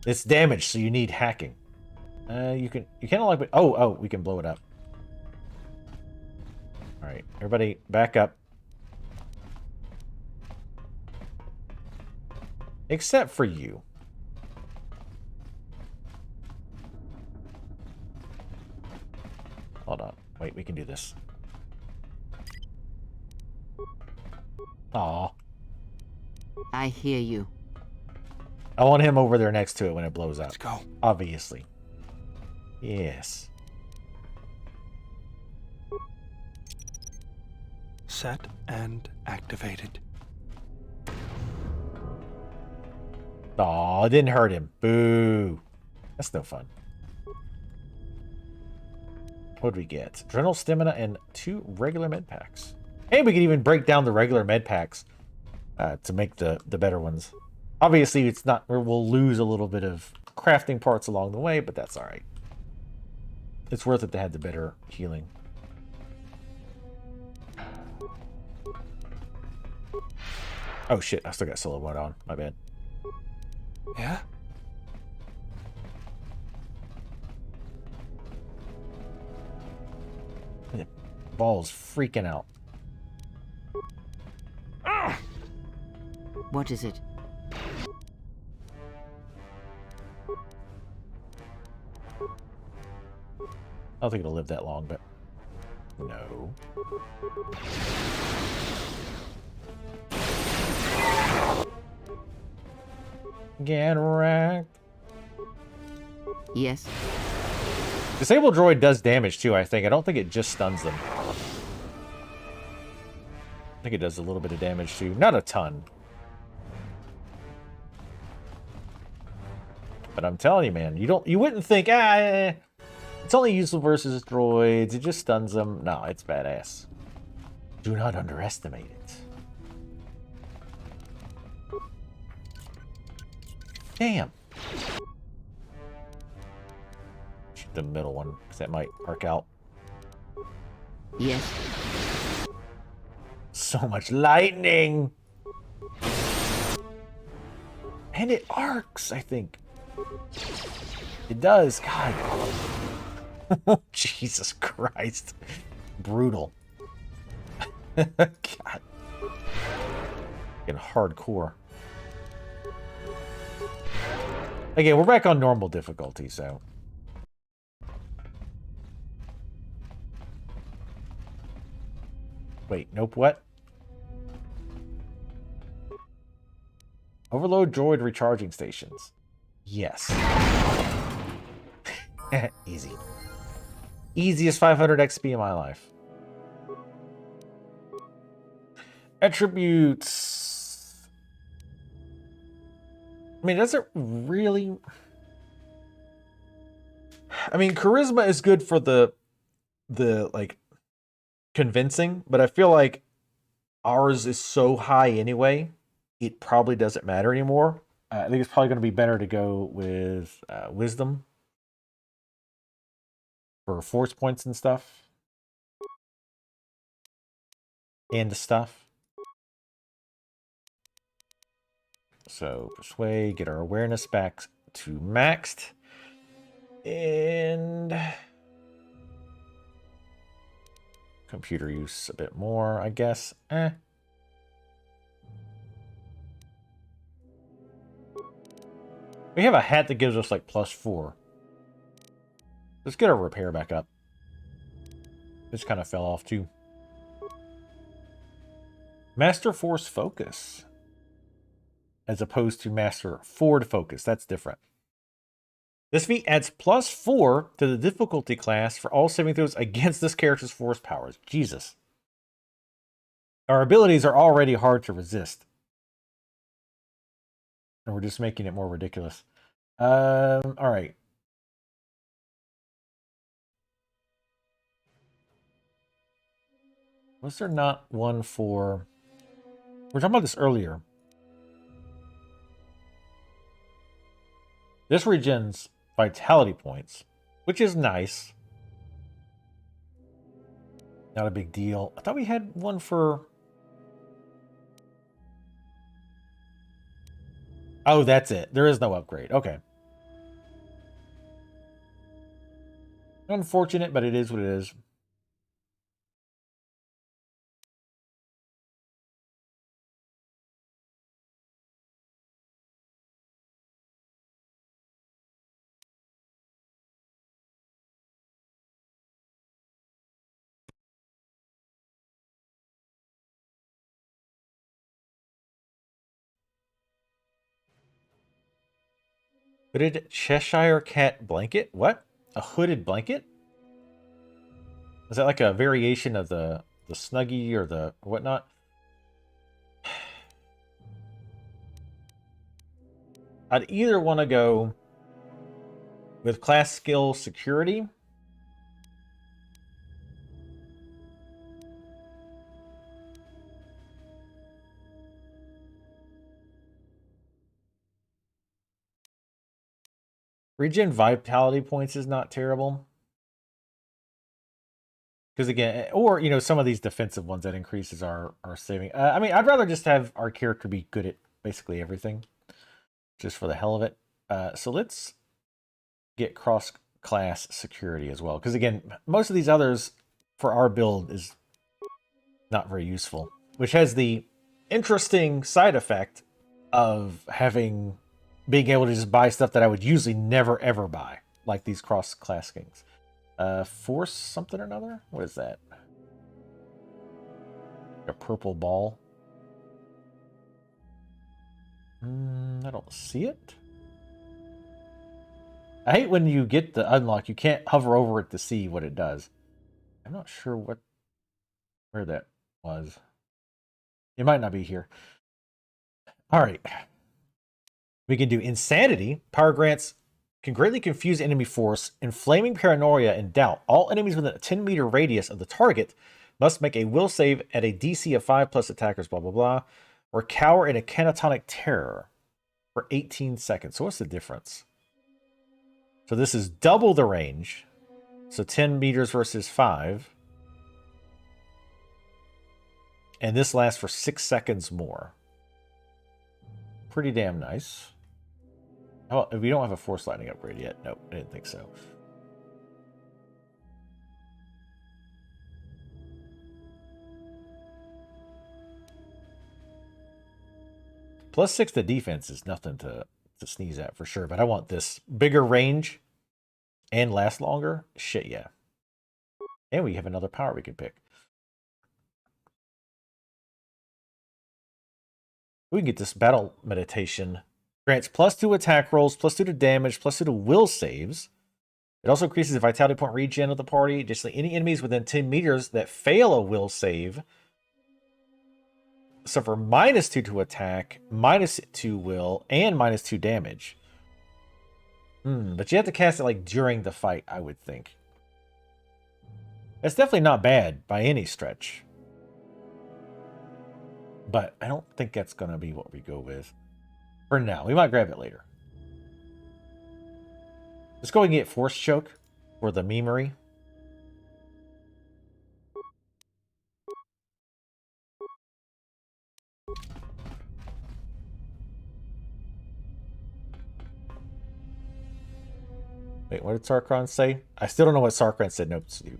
B: It's damaged, so you need hacking. You can't unlock it. Oh, we can blow it up. All right, everybody, back up. Except for you. Hold on. Wait, we can do this. Aw.
A: I hear you.
B: I want him over there next to it when it blows up.
C: Let's go.
B: Obviously. Yes.
C: Set and activated.
B: Aw, it didn't hurt him. Boo. That's no fun. What do we get? Adrenal stamina and 2 regular med packs. And we can even break down the regular med packs to make the better ones. Obviously, it's not. We'll lose a little bit of crafting parts along the way, but that's all right. It's worth it to have the better healing. Oh shit! I still got solo mode on. My bad.
C: Yeah?
B: The ball's freaking out.
A: What is it?
B: I don't think it'll live that long, but no. Get wrecked.
A: Yes.
B: Disable droid does damage too, I think. I don't think it just stuns them. I think it does a little bit of damage too. Not a ton. But I'm telling you, man, you wouldn't think, it's only useful versus droids, it just stuns them. No, it's badass. Do not underestimate it. Damn. Shoot the middle one, because that might arc out.
A: Yes.
B: So much lightning! And it arcs, I think. It does, God. Jesus Christ. Brutal. God. Getting hardcore. Again, we're back on normal difficulty, so. Wait, nope, what? Overload droid recharging stations. Yes. Easy. Easiest 500 XP in my life. Attributes. I mean, does it really... I mean, charisma is good for the like, convincing, but I feel like ours is so high anyway, it probably doesn't matter anymore. I think it's probably going to be better to go with wisdom for force points and stuff. And stuff. So, persuade, get our awareness back to maxed. And computer use a bit more, I guess. We have a hat that gives us like +4. Let's get our repair back up. This kind of fell off too. Master Force Focus. As opposed to Master Forward Focus. That's different. This feat adds +4 to the difficulty class for all saving throws against this character's force powers. Jesus. Our abilities are already hard to resist. And we're just making it more ridiculous. Alright. Was there not one for... We were talking about this earlier. This regens vitality points, which is nice. Not a big deal. I thought we had one for... Oh, that's it. There is no upgrade. Okay. Unfortunate, but it is what it is. Hooded Cheshire Cat blanket? What? A hooded blanket? Is that like a variation of the Snuggie or the whatnot? I'd either want to go with class skill security. Regen vitality points is not terrible. Because again, or, you know, some of these defensive ones that increases our saving. I mean, I'd rather just have our character be good at basically everything. Just for the hell of it. So let's get cross-class security as well. Because again, most of these others for our build is not very useful. Which has the interesting side effect of being able to just buy stuff that I would usually never ever buy. Like these cross-class things. Force something or another? What is that? A purple ball. I don't see it. I hate when you get the unlock, you can't hover over it to see what it does. I'm not sure where that was. It might not be here. Alright. We can do Insanity. Power grants can greatly confuse enemy force, inflaming paranoia and doubt. All enemies within a 10-meter radius of the target must make a will save at a DC of 5 plus attackers, blah, blah, blah, or cower in a catatonic terror for 18 seconds. So what's the difference? So this is double the range. So 10 meters versus 5. And this lasts for 6 seconds more. Pretty damn nice. Oh, we don't have a force lightning upgrade yet. Nope, I didn't think so. +6 to defense is nothing to sneeze at for sure, but I want this bigger range and last longer. Shit, yeah. And we have another power we can pick. We can get this battle meditation. Grants +2 attack rolls, +2 to damage, +2 to will saves. It also increases the vitality point regen of the party. Additionally, any enemies within 10 meters that fail a will save suffer -2 to attack, -2 will, and -2 damage. But you have to cast it like during the fight, I would think. That's definitely not bad by any stretch. But I don't think that's going to be what we go with. For now, we might grab it later. Let's go and get Force Choke for the memery. Wait, what did Sarkran say? I still don't know what Sarkran said notes to do.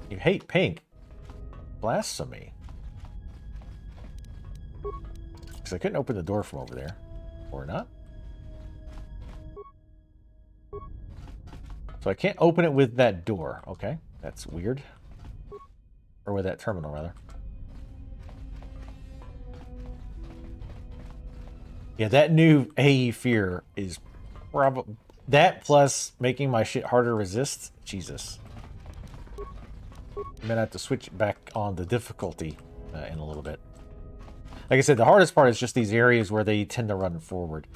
B: You hate pink. Blasphemy. Because I couldn't open the door from over there. Or not. So I can't open it with that door. Okay, that's weird. Or with that terminal, rather. Yeah, that new AE fear is probably... That plus making my shit harder to resist. Jesus. I'm gonna have to switch back on the difficulty in a little bit. Like I said, the hardest part is just these areas where they tend to run forward.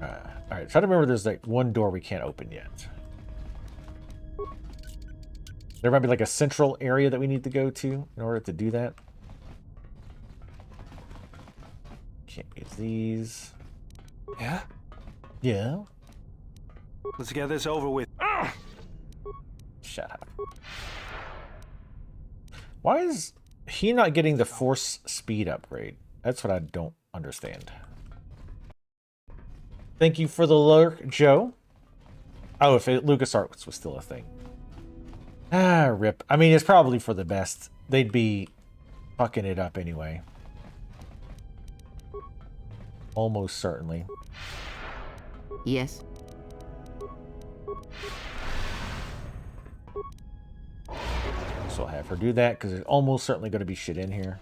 B: Alright, try to remember there's like one door we can't open yet. There might be like a central area that we need to go to in order to do that. Can't use these.
C: Yeah?
B: Yeah.
C: Let's get this over with.
B: Shut up. Why is he not getting the force speed upgrade? That's what I don't understand. Thank you for the lurk, Joe. Oh, if LucasArts was still a thing. Ah, rip. I mean, it's probably for the best. They'd be fucking it up anyway. Almost certainly.
A: Yes.
B: So I'll have her do that, because there's almost certainly going to be shit in here.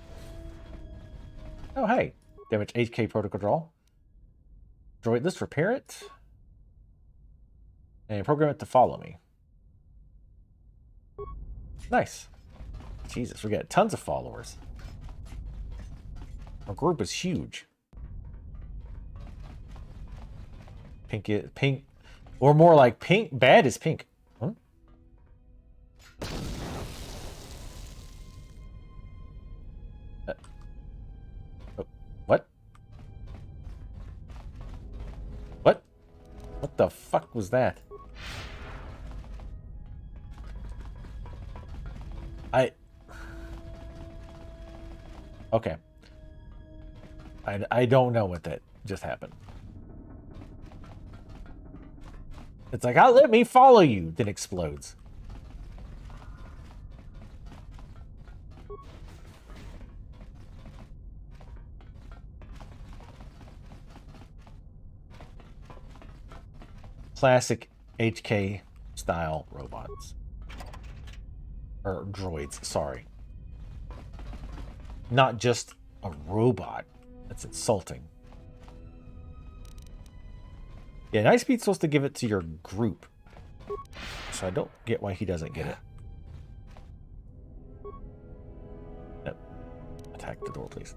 B: Oh, hey. Damage HK protocol draw. Droid, let's repair it. And program it to follow me. Nice. Jesus, we got tons of followers. Our group is huge. Pink, or more like pink. Bad is pink. Huh? Oh, what? What? What the fuck was that? Okay. I don't know what that just happened. It's like, oh, let me follow you, then explodes. Classic HK style robots. Or droids, sorry. Not just a robot. That's insulting. Yeah, Nightspeed's supposed to give it to your group. So I don't get why he doesn't get it. Nope. Attack the door, please.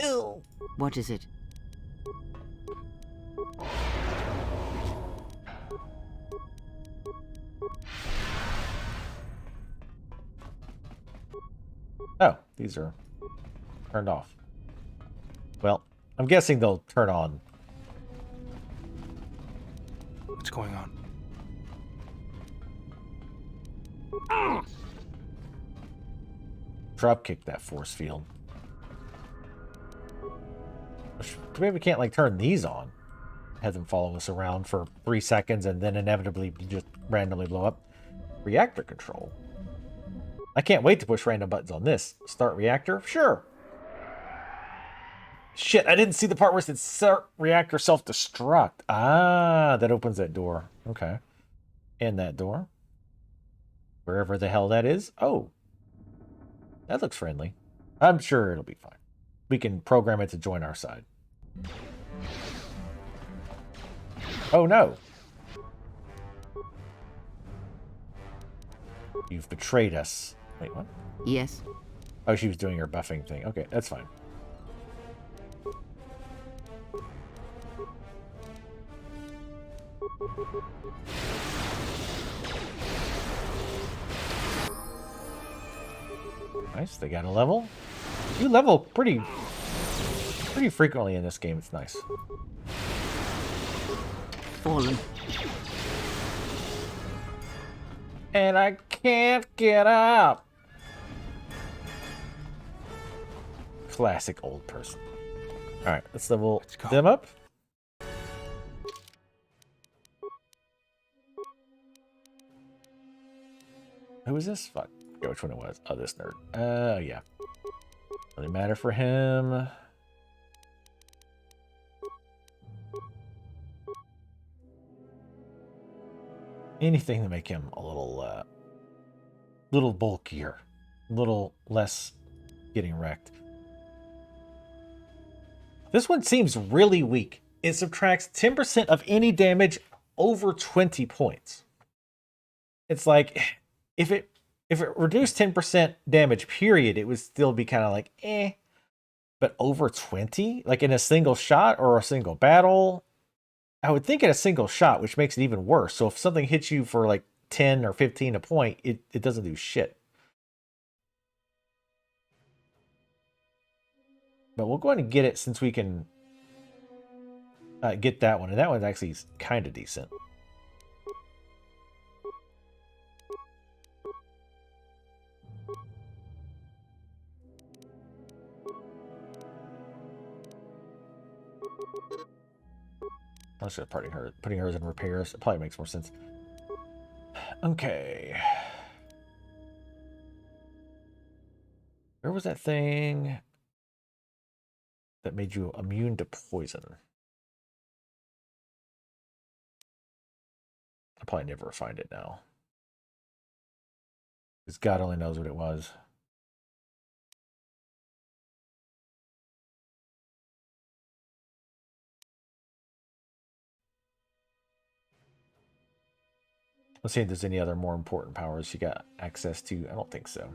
A: Ew. What is it?
B: Oh, these are turned off. Well, I'm guessing they'll turn on.
C: What's going on?
B: Dropkick that force field. Too bad we can't like turn these on. Have them follow us around for 3 seconds and then inevitably just randomly blow up. Reactor control. I can't wait to push random buttons on this. Start reactor? Sure. Shit, I didn't see the part where it said start reactor self-destruct. Ah, that opens that door. Okay. And that door. Wherever the hell that is. Oh. That looks friendly. I'm sure it'll be fine. We can program it to join our side. Oh no. You've betrayed us. Wait, what?
A: Yes.
B: Oh, she was doing her buffing thing. Okay, that's fine. Nice, they got a level. You level pretty frequently in this game. It's nice.
A: Fallen.
B: And I can't get up. Classic old person. All right, let's level them up. Who is this? Fuck. I forget which one it was. Oh, this nerd. Yeah. Doesn't matter for him. Anything to make him a little bulkier, a little less getting wrecked. This one seems really weak. It subtracts 10% of any damage over 20 points. It's like if it reduced 10% damage, period, it would still be kind of like eh. But over 20, like in a single shot or a single battle, I would think in a single shot, which makes it even worse. So if something hits you for like 10 or 15 a point, it doesn't do shit. But we'll go ahead and get it since we can get that one. And that one's actually kind of decent. Let's just putting hers in repairs. It probably makes more sense. Okay. Where was that thing that made you immune to poison? I'll probably never find it now. Because God only knows what it was. Let's see if there's any other more important powers you got access to. I don't think so.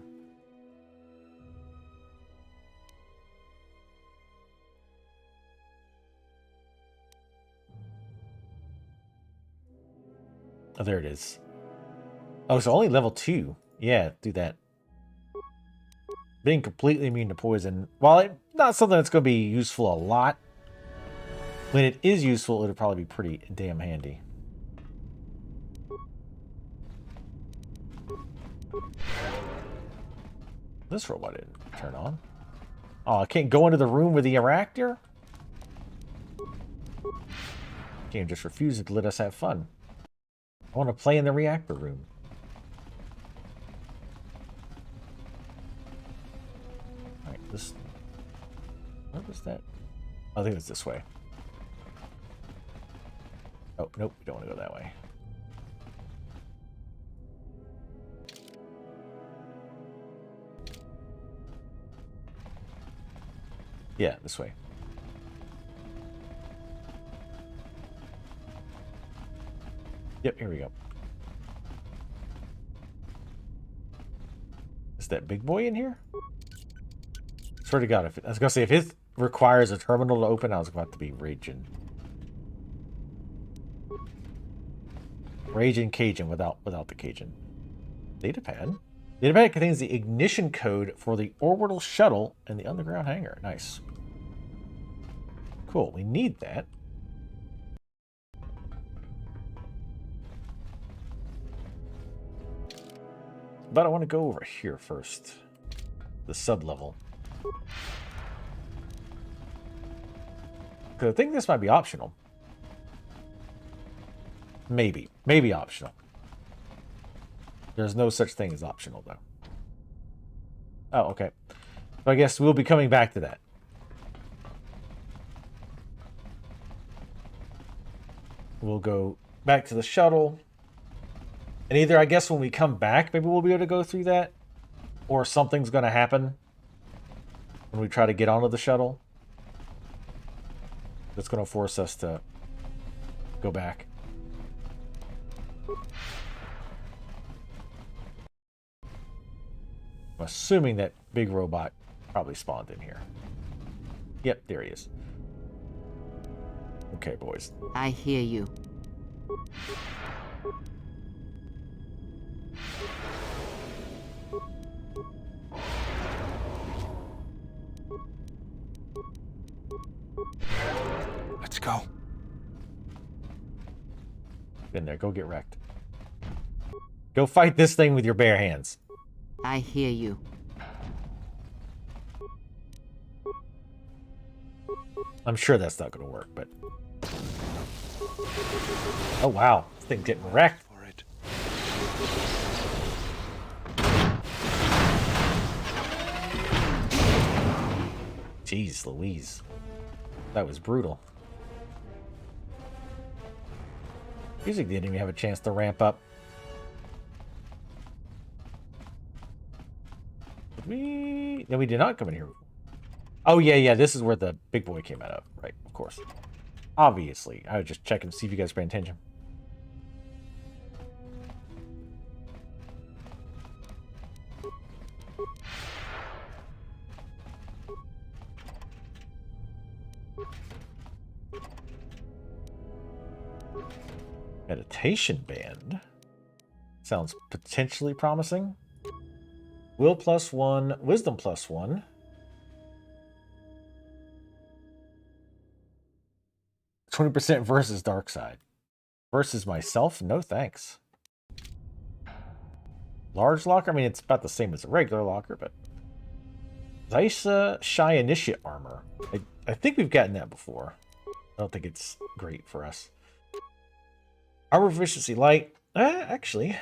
B: Oh, there it is. Oh, it's only level 2. Yeah, do that. Being completely immune to poison. While it's not something that's going to be useful a lot, when it is useful, it'll probably be pretty damn handy. This robot didn't turn on. Oh, I can't go into the room with the reactor? Game just refuses to let us have fun. I want to play in the reactor room. Alright, this... Where was that? I think it's this way. Oh, nope, we don't want to go that way. Yeah, this way. Yep, here we go. Is that big boy in here? Swear to God, I was gonna say if it requires a terminal to open, I was about to be raging. Raging Cajun without the Cajun. Datapad. Datapad contains the ignition code for the Orbital Shuttle and the underground hangar. Nice. Cool, we need that. But I want to go over here first. The sub-level. Because I think this might be optional. Maybe. Maybe optional. There's no such thing as optional, though. Oh, okay. So I guess we'll be coming back to that. We'll go back to the shuttle. And either, I guess, when we come back, maybe we'll be able to go through that. Or something's going to happen when we try to get onto the shuttle. That's going to force us to go back. I'm assuming that big robot probably spawned in here. Yep, there he is. Okay, boys.
A: I hear you.
C: Let's go.
B: In there, go get wrecked. Go fight this thing with your bare hands.
A: I hear you.
B: I'm sure that's not going to work, but... Oh, wow. This thing's getting wrecked.
C: For it.
B: Jeez Louise. That was brutal. Music didn't even have a chance to ramp up. Did we? No, we did not come in here. Oh, yeah, this is where the big boy came out of. Right, of course. Obviously. I was just checking to see if you guys pay attention. Meditation band. Sounds potentially promising. Will +1, wisdom +1. 20% versus dark side. Versus myself? No thanks. Large locker? I mean, it's about the same as a regular locker, but... Zysa Shy Initiate armor. I think we've gotten that before. I don't think it's great for us. Armor efficiency light. Actually.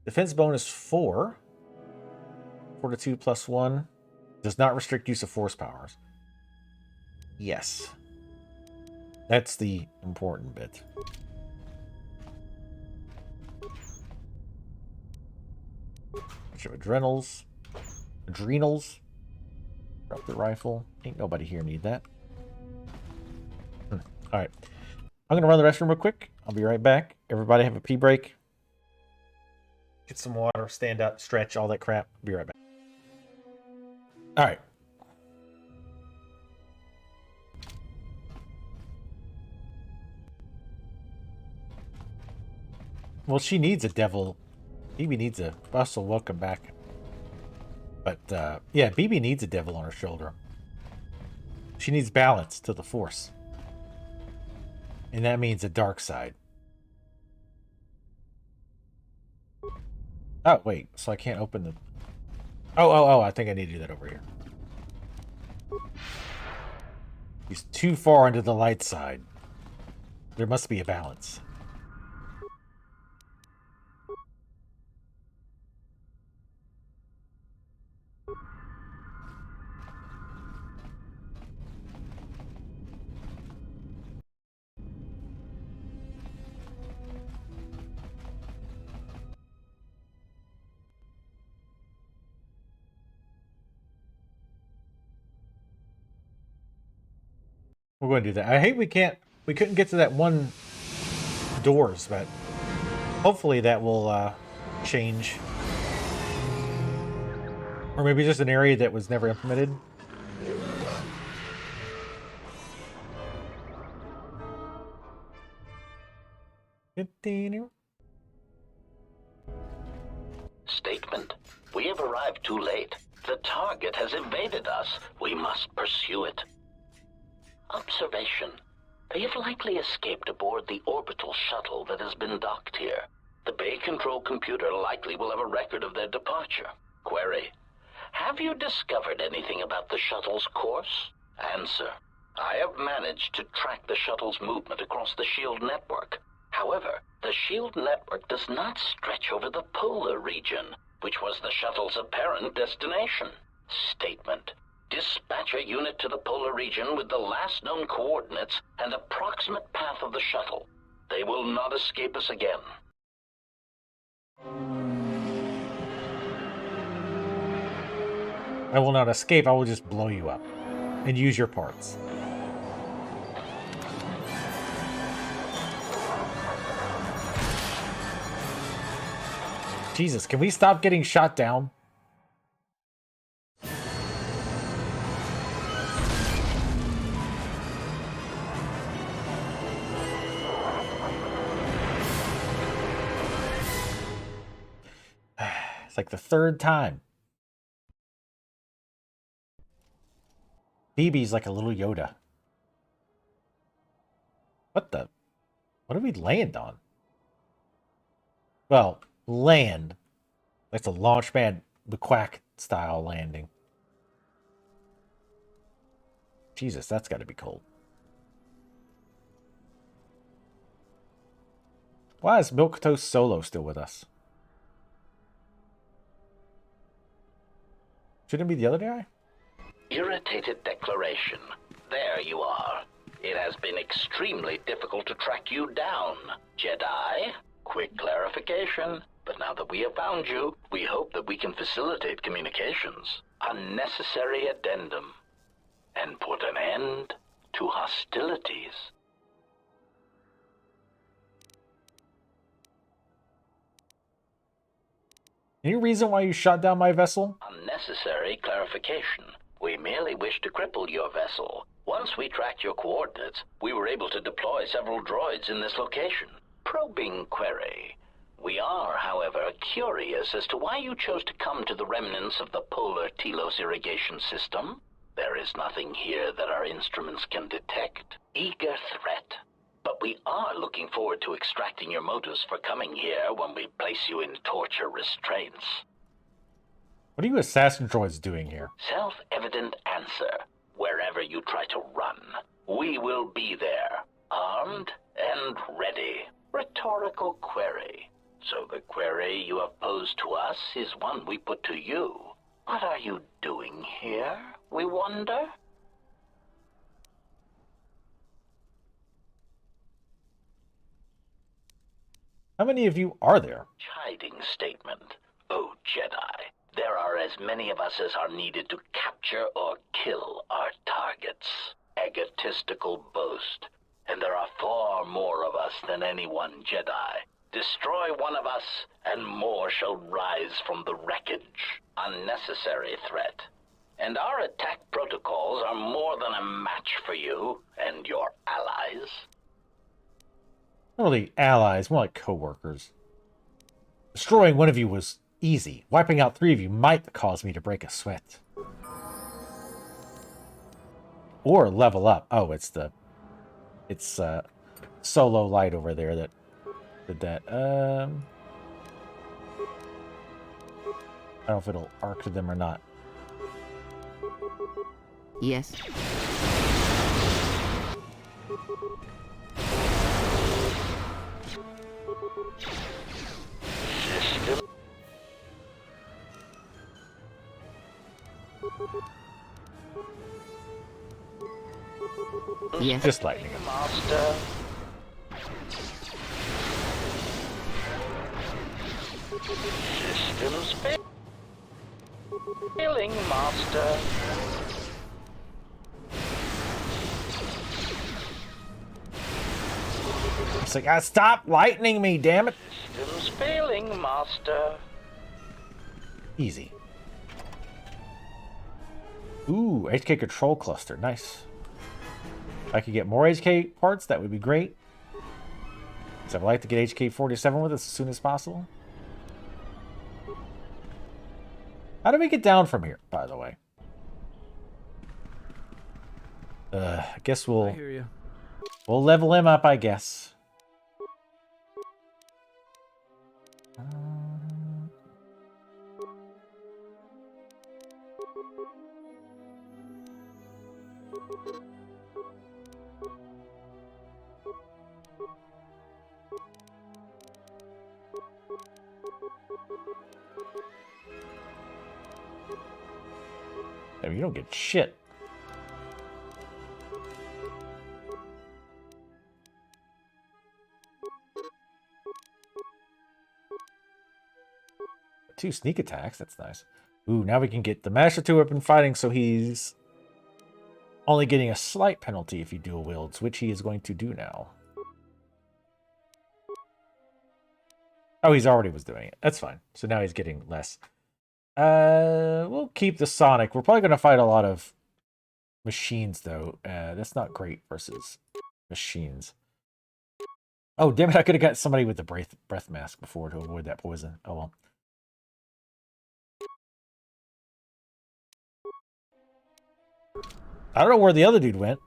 B: Defense bonus 4. Fortitude +1. Does not restrict use of force powers. Yes. That's the important bit. Bunch of adrenals. Drop the rifle. Ain't nobody here need that. Alright. I'm going to run the restroom real quick. I'll be right back. Everybody have a pee break. Get some water, stand up, stretch, all that crap. Be right back. Alright. Well, she needs a devil. BB needs a... Russell, welcome back. But, yeah, BB needs a devil on her shoulder. She needs balance to the Force. And that means a dark side. Oh, wait. So I can't open the... Oh, I think I need to do that over here. He's too far into the light side. There must be a balance. We're going to do that. I hate we couldn't get to that one doors, but hopefully that will change. Or maybe just an area that was never implemented.
E: Statement. We have arrived too late. The target has evaded us. We must pursue it. Observation. They have likely escaped aboard the Orbital Shuttle that has been docked here. The Bay Control computer likely will have a record of their departure. Query. Have you discovered anything about the shuttle's course? Answer. I have managed to track the shuttle's movement across the SHIELD network. However, the SHIELD network does not stretch over the polar region, which was the shuttle's apparent destination. Statement. Dispatch a unit to the polar region with the last known coordinates and approximate path of the shuttle. They will not escape us again.
B: I will not escape. I will just blow you up and use your parts. Jesus, can we stop getting shot down? It's like the third time. BB's like a little Yoda. What the? What did we land on? Well, land. That's a launch pad, the Quack style landing. Jesus, that's got to be cold. Why is Milquetoast Solo still with us? Shouldn't it be the other guy?
E: irritated declaration. There you are. It has been extremely difficult to track you down, Jedi. Quick clarification. But now that we have found you, we hope that we can facilitate communications. Unnecessary addendum. And put an end to hostilities.
B: Any reason why you shot down my vessel?
E: Unnecessary clarification. We merely wish to cripple your vessel. Once we tracked your coordinates, we were able to deploy several droids in this location. Probing query. We are, however, curious as to why you chose to come to the remnants of the polar Telos irrigation system. There is nothing here that our instruments can detect. Eager threat. But we are looking forward to extracting your motives for coming here when we place you in torture restraints.
B: What are you assassin droids doing here?
E: Self-evident answer. Wherever you try to run, we will be there, armed and ready. Rhetorical query. So the query you have posed to us is one we put to you. What are you doing here, we wonder?
B: How many of you are there?
E: Chiding statement. Oh, Jedi. There are as many of us as are needed to capture or kill our targets. Egotistical boast. And there are far more of us than any one Jedi. Destroy one of us, and more shall rise from the wreckage. Unnecessary threat. And our attack protocols are more than a match for you and your allies.
B: Not really allies, more like co-workers. Destroying one of you was easy. Wiping out 3 of you might cause me to break a sweat. Or level up. Oh, it's Solo Light over there that did that. I don't know if it'll arc to them or not.
A: Yes.
E: System.
A: Yes.
B: Just lightning.
E: Master. Systems failing, Master.
B: It's like, stop lightning me, damn it!
E: Systems failing, Master.
B: Easy. Ooh, HK control cluster, nice. If I could get more HK parts, that would be great. So I'd like to get HK-47 with us as soon as possible. How do we get down from here, by the way? I guess
F: I hear you.
B: we'll level him up, I guess. I mean, you don't get shit. Two sneak attacks, that's nice. Ooh, now we can get the Master 2 weapon fighting, so he's only getting a slight penalty if he dual wields, which he is going to do now. Oh, he's already was doing it. That's fine. So now he's getting less. We'll keep the Sonic. We're probably going to fight a lot of machines, though. That's not great versus machines. Oh, damn it. I could have got somebody with the breath mask before to avoid that poison. Oh, well. I don't know where the other dude went.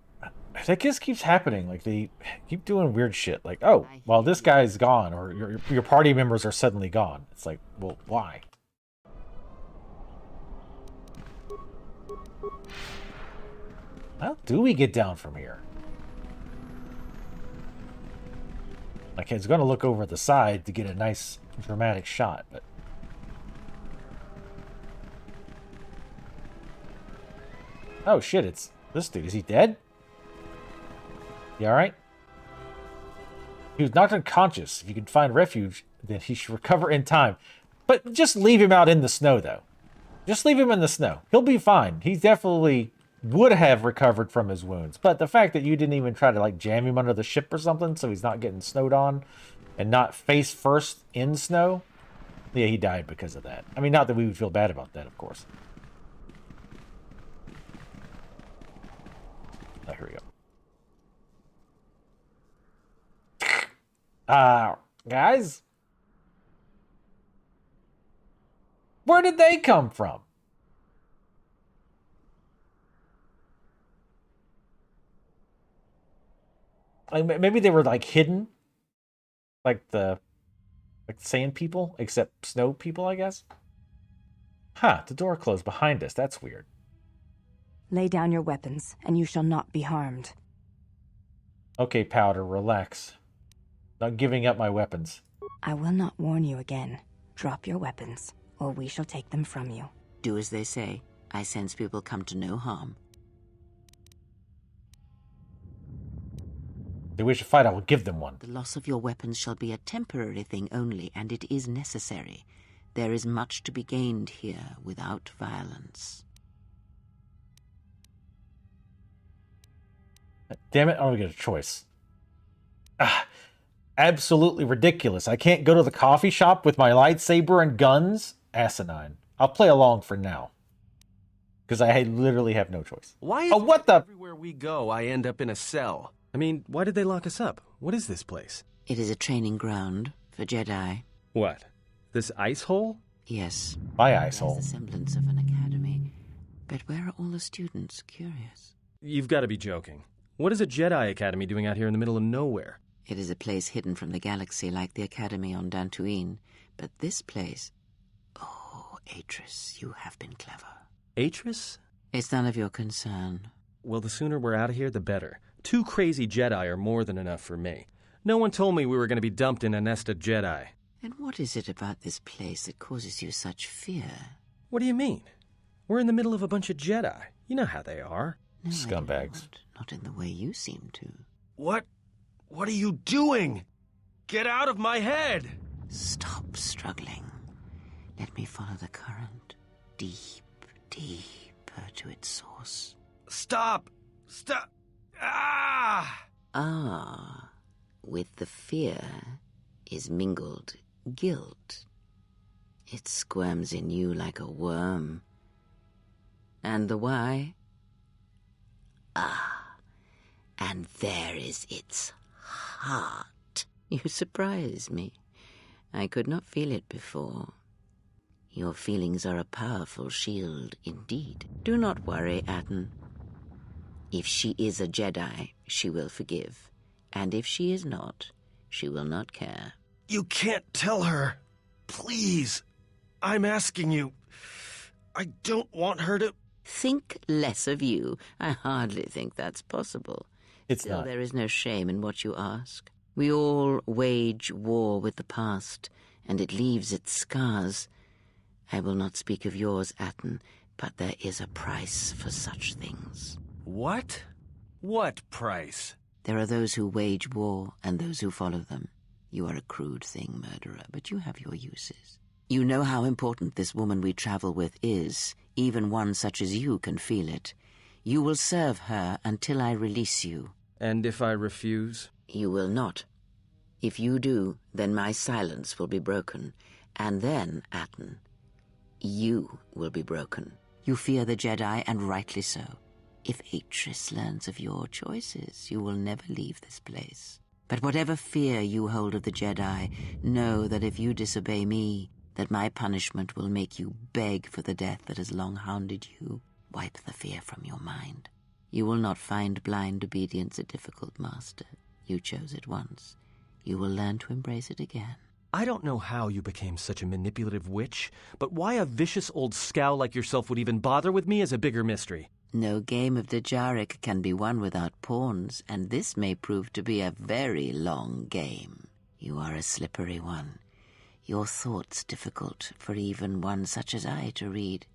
B: That just keeps happening. Like, they keep doing weird shit. Like, oh, well, this guy's gone, or your party members are suddenly gone. It's like, well, why? How do we get down from here? Like, he's going to look over at the side to get a nice dramatic shot, but... Oh shit, it's this dude. Is he dead? You alright? He was knocked unconscious. If you can find refuge, then he should recover in time. But just leave him out in the snow, though. Just leave him in the snow. He'll be fine. He definitely would have recovered from his wounds. But the fact that you didn't even try to, like, jam him under the ship or something so he's not getting snowed on and not face first in snow, yeah, he died because of that. I mean, not that we would feel bad about that, of course. Oh, here we go. Guys? Where did they come from? Like, maybe they were, like, hidden? Like the sand people, except snow people, I guess? Huh, the door closed behind us. That's weird.
F: Lay down your weapons, and you shall not be harmed.
B: Okay, Powder, relax. Not giving up my weapons.
F: I will not warn you again. Drop your weapons, or we shall take them from you.
A: Do as they say. I sense we will come to no harm.
B: If they wish to fight, I will give them one.
A: The loss of your weapons shall be a temporary thing only, and it is necessary. There is much to be gained here without violence.
B: Damn it, I don't get a choice. Absolutely ridiculous. I can't go to the coffee shop with my lightsaber and guns? Asinine. I'll play along for now. Because I literally have no choice.
G: Why is
B: what the?
G: everywhere we go, I end up in a cell? I mean, why did they lock us up? What is this place?
A: It is a training ground for Jedi.
G: What? This ice hole?
A: Yes.
B: My
A: It
B: ice hole.
A: has the semblance of an academy. But where are all the students? Curious.
G: You've got to be joking. What is a Jedi Academy doing out here in the middle of nowhere?
A: It is a place hidden from the galaxy like the academy on Dantooine. But this place... Oh, Atris, you have been clever.
G: Atris?
A: It's none of your concern.
G: Well, the sooner we're out of here, the better. 2 crazy Jedi are more than enough for me. No one told me we were going to be dumped in a nest of Jedi.
A: And what is it about this place that causes you such fear?
G: What do you mean? We're in the middle of a bunch of Jedi. You know how they are.
A: No, I do
B: Scumbags.
A: not in the way you seem to.
G: What? What are you doing? Get out of my head!
A: Stop struggling. Let me follow the current. Deep, deeper to its source.
G: Stop! Stop! Ah!
A: Ah, with the fear is mingled guilt. It squirms in you like a worm. And the why? Ah, and there is its heart. You surprise me. I could not feel it before. Your feelings are a powerful shield indeed. Do not worry, Atten. If she is a Jedi, she will forgive. And if she is not, she will not care.
G: You can't tell her. Please. I'm asking you. I don't want her to...
A: Think less of you. I hardly think that's possible.
B: It's
A: Still,
B: not.
A: there is no shame in what you ask. We all wage war with the past, and it leaves its scars. I will not speak of yours, Atten, but there is a price for such things.
G: What? What price?
A: There are those who wage war and those who follow them. You are a crude thing, murderer, but you have your uses. You know how important this woman we travel with is. Even one such as you can feel it. You will serve her until I release you.
G: And if I refuse?
A: You will not. If you do, then my silence will be broken. And then, Atten, you will be broken. You fear the Jedi, and rightly so. If Atris learns of your choices, you will never leave this place. But whatever fear you hold of the Jedi, know that if you disobey me, that my punishment will make you beg for the death that has long hounded you. Wipe the fear from your mind. You will not find blind obedience a difficult master. You chose it once. You will learn to embrace it again.
G: I don't know how you became such a manipulative witch, but why a vicious old scowl like yourself would even bother with me is a bigger mystery.
A: No game of Dajaric can be won without pawns, and this may prove to be a very long game. You are a slippery one. Your thoughts difficult for even one such as I to read.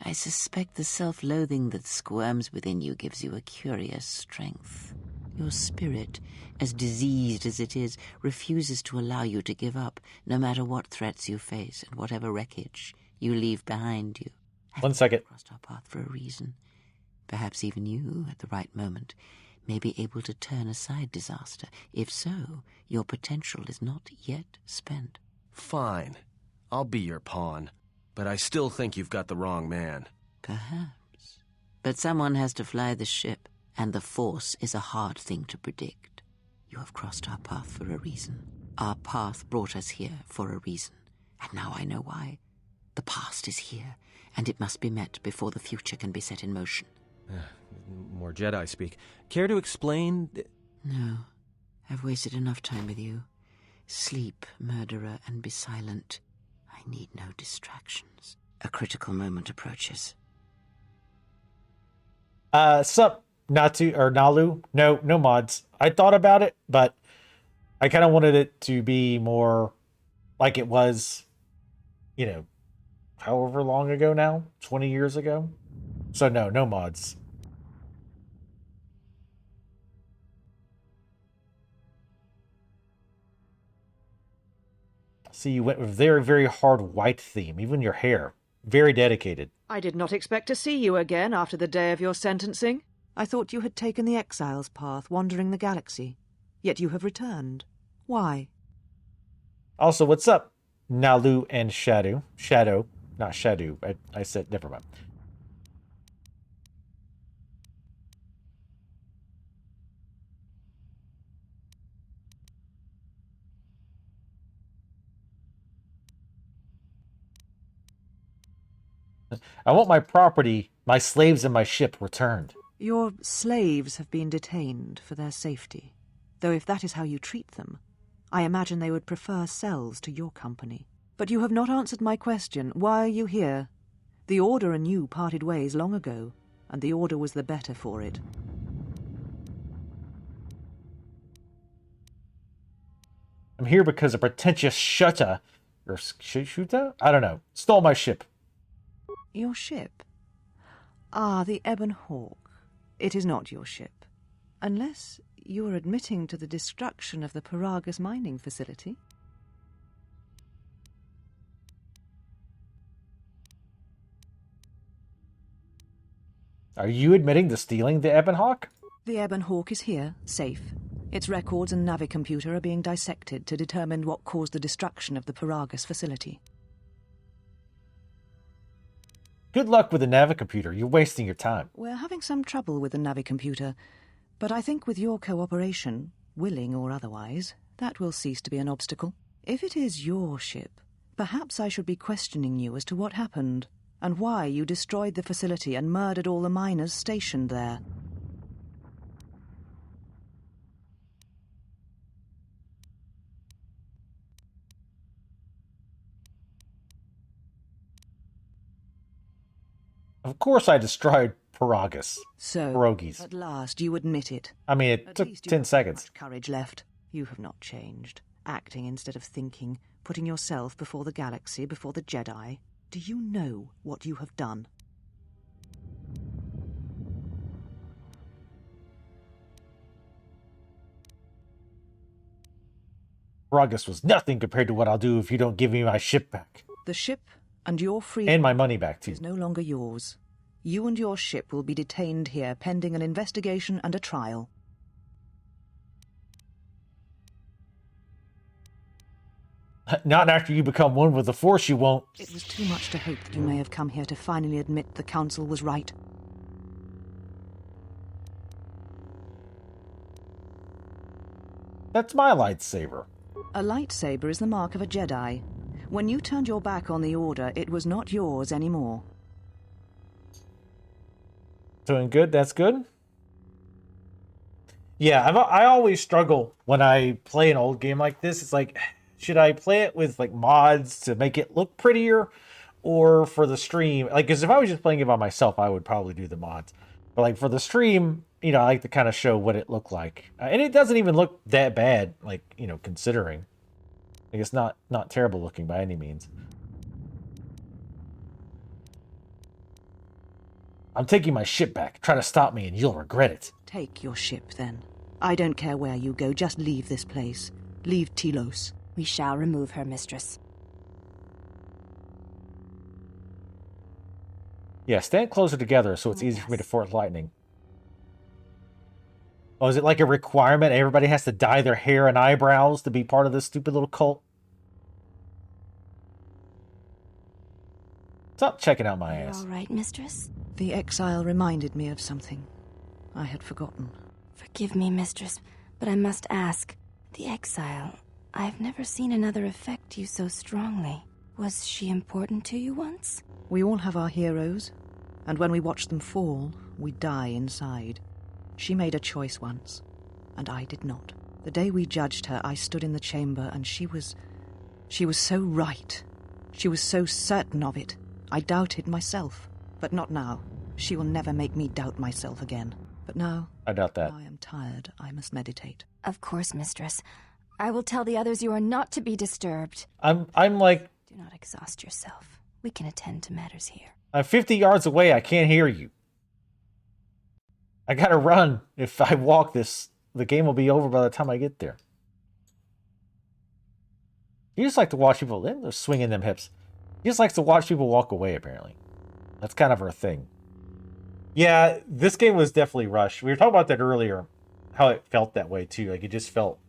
A: I suspect the self-loathing that squirms within you gives you a curious strength. Your spirit, as diseased as it is, refuses to allow you to give up, no matter what threats you face and whatever wreckage you leave behind you.
B: One second.
A: I've crossed our path for a reason. Perhaps even you, at the right moment, may be able to turn aside disaster. If so, your potential is not yet spent.
G: Fine. I'll be your pawn. But I still think you've got the wrong man.
A: Perhaps. But someone has to fly the ship, and the Force is a hard thing to predict. You have crossed our path for a reason. Our path brought us here for a reason. And now I know why. The past is here, and it must be met before the future can be set in motion.
G: More Jedi speak. Care to explain?
A: No. I've wasted enough time with you. Sleep, murderer, and be silent. I need no distractions. A critical moment approaches.
B: Sup, Nalu? No mods. I thought about it, but I kind of wanted it to be more like it was, you know, however long ago now? 20 years ago? So no mods. See, you went with a very, very hard white theme. Even your hair. Very dedicated.
H: I did not expect to see you again after the day of your sentencing. I thought you had taken the exile's path, wandering the galaxy. Yet you have returned. Why?
B: Also, what's up, Nalu and Shadow? Shadow, not Shadow. I said, never mind. I want my property, my slaves, and my ship returned.
H: Your slaves have been detained for their safety. Though if that is how you treat them, I imagine they would prefer cells to your company. But you have not answered my question. Why are you here? The Order and you parted ways long ago, and the Order was the better for it.
B: I'm here because a pretentious shutta, or shuta? I don't know, stole my ship.
H: Your ship? Ah, the Ebon Hawk. It is not your ship. Unless you are admitting to the destruction of the Paragus mining facility.
B: Are you admitting to stealing the Ebon Hawk?
H: The Ebon Hawk is here, safe. Its records and navicomputer are being dissected to determine what caused the destruction of the Paragus facility.
B: Good luck with the navicomputer. You're wasting your time.
H: We're having some trouble with the navicomputer, but I think with your cooperation, willing or otherwise, that will cease to be an obstacle. If it is your ship, perhaps I should be questioning you as to what happened, and why you destroyed the facility and murdered all the miners stationed there.
B: Of course I destroyed Paragus.
H: So,
B: Pierogies.
H: at last you admit it.
B: I mean, it
H: At
B: took
H: least you
B: 10
H: have
B: seconds.
H: much courage left. You have not changed. Acting instead of thinking, putting yourself before the galaxy, before the Jedi. Do you know what you have done?
B: Paragus was nothing compared to what I'll do if you don't give me my ship back.
H: The ship and your freedom
B: And my money back, too.
H: is no longer yours. You and your ship will be detained here pending an investigation and a trial.
B: Not after you become one with the Force, you won't.
H: It was too much to hope that you may have come here to finally admit the Council was right.
B: That's my lightsaber.
H: A lightsaber is the mark of a Jedi. When you turned your back on the Order, it was not yours anymore.
B: Doing good, that's good. Yeah, I always struggle when I play an old game like this. It's like, should I play it with like mods to make it look prettier, or for the stream? Like, because if I was just playing it by myself, I would probably do the mods. But like for the stream, you know, I like to kind of show what it looked like, and it doesn't even look that bad. Like, you know, considering, like, it's not terrible looking by any means. I'm taking my ship back. Try to stop me and you'll regret it.
H: Take your ship, then. I don't care where you go, just leave this place. Leave Telos.
F: We shall remove her, mistress.
B: Yeah, stand closer together so it's easy for me to force lightning. Oh, is it like a requirement? Everybody has to dye their hair and eyebrows to be part of this stupid little cult? Stop checking out my ass.
F: All right, mistress?
H: The exile reminded me of something I had forgotten.
F: Forgive me, mistress, but I must ask. The exile, I've never seen another affect you so strongly. Was she important to you once?
H: We all have our heroes, and when we watch them fall, we die inside. She made a choice once, and I did not. The day we judged her, I stood in the chamber, and she was so right. She was so certain of it. I doubted myself, but not now. She will never make me doubt myself again. But now,
B: I doubt that.
H: I am tired. I must meditate.
F: Of course, mistress. I will tell the others you are not to be disturbed.
B: I'm like...
F: Do not exhaust yourself. We can attend to matters here.
B: I'm 50 yards away. I can't hear you. I gotta run. If I walk this, the game will be over by the time I get there. You just like to watch people... They're swinging them hips. He just likes to watch people walk away, apparently. That's kind of her thing. Yeah, this game was definitely rushed. We were talking about that earlier, how it felt that way, too. Like, it just felt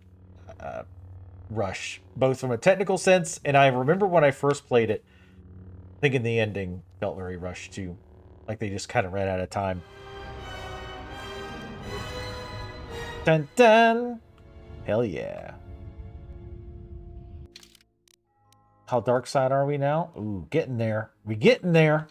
B: rush, both from a technical sense, and I remember when I first played it, thinking the ending felt very rushed, too. Like, they just kind of ran out of time. Dun dun! Hell yeah. How dark side are we now? Ooh, getting there. We getting there.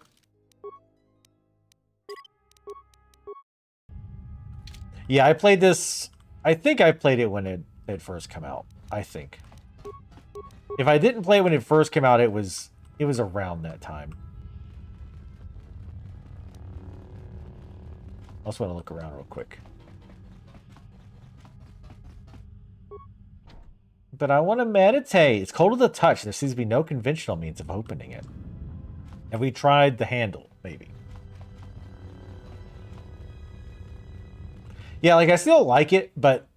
B: Yeah, I played this... I think I played it when it first came out. I think. If I didn't play when it first came out, it was around that time. I just want to look around real quick. But I want to meditate. It's cold to the touch. There seems to be no conventional means of opening it. Have we tried the handle? Maybe. Yeah, like I still like it, but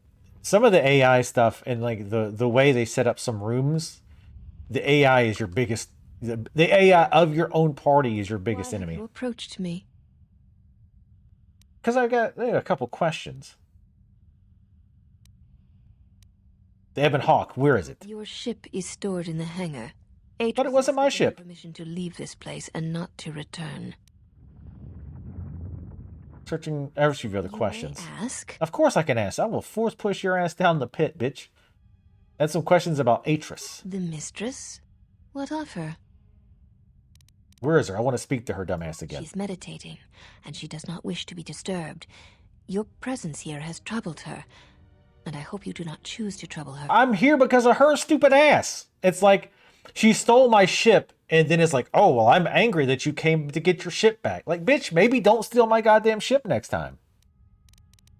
B: some of the AI stuff and like the way they set up some rooms, the AI is your biggest... The AI of your own party is your biggest enemy.
I: You approached me.
B: Because I got a couple questions. The Ebon Hawk, where is it?
I: Your ship is stored in the hangar.
B: But it wasn't my ship.
I: Permission to leave this place and not to return.
B: Searching every other questions.
I: May ask?
B: Of course I can ask. I will force push your ass down the pit, bitch. And some questions about Atris.
I: The mistress? What of her?
B: Where is her? I want to speak to her dumbass again.
I: She's meditating, and she does not wish to be disturbed. Your presence here has troubled her, and I hope you do not choose to trouble her.
B: I'm here because of her stupid ass. It's like, she stole my ship, and then it's like, oh, well, I'm angry that you came to get your ship back. Like, bitch, maybe don't steal my goddamn ship next time.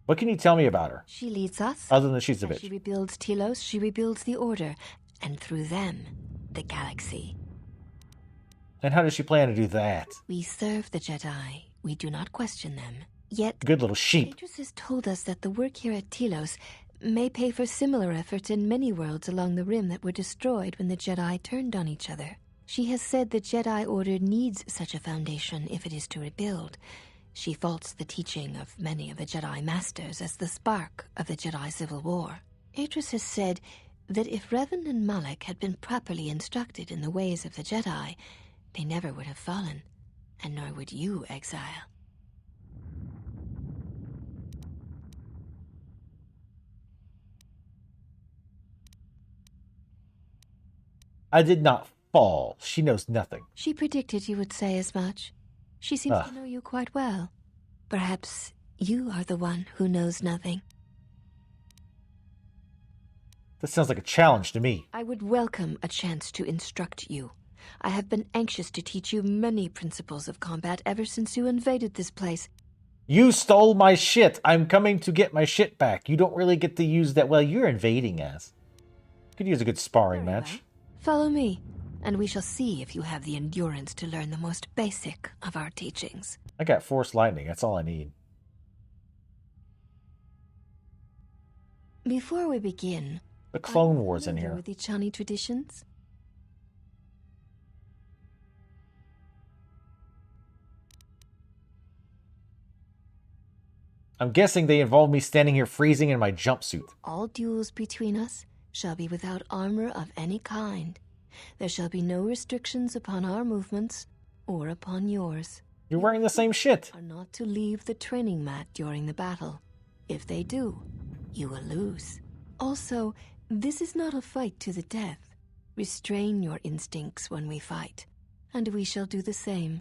B: What can you tell me about her?
I: She leads us.
B: Other than she's a bitch.
I: She rebuilds Telos, she rebuilds the Order, and through them, the galaxy.
B: And how does she plan to do that?
I: We serve the Jedi. We do not question them. Yet,
B: good little sheep.
I: Atris has told us that the work here at Telos may pay for similar efforts in many worlds along the Rim that were destroyed when the Jedi turned on each other. She has said the Jedi Order needs such a foundation if it is to rebuild. She faults the teaching of many of the Jedi Masters as the spark of the Jedi Civil War. Atris has said that if Revan and Malak had been properly instructed in the ways of the Jedi, they never would have fallen, and nor would you, exile.
B: I did not fall. She knows nothing.
I: She predicted you would say as much. She seems to know you quite well. Perhaps you are the one who knows nothing.
B: That sounds like a challenge to me.
I: I would welcome a chance to instruct you. I have been anxious to teach you many principles of combat ever since you invaded this place.
B: You stole my shit. I'm coming to get my shit back. You don't really get to use that. Well, you're invading us. Could use a good sparring match.
I: Follow me. and we shall see if you have the endurance to learn the most basic of our teachings.
B: I got Force Lightning. That's all I need.
I: Before we begin,
B: The Clone
I: are you
B: Wars in
I: familiar
B: here.
I: with the Chani traditions?
B: I'm guessing they involve me standing here freezing in my jumpsuit.
I: All duels between us shall be without armor of any kind. There shall be no restrictions upon our movements or upon yours.
B: You're wearing the same shit.
I: Are not to leave the training mat during the battle. If they do, you will lose. Also, this is not a fight to the death. Restrain your instincts when we fight, and we shall do the same.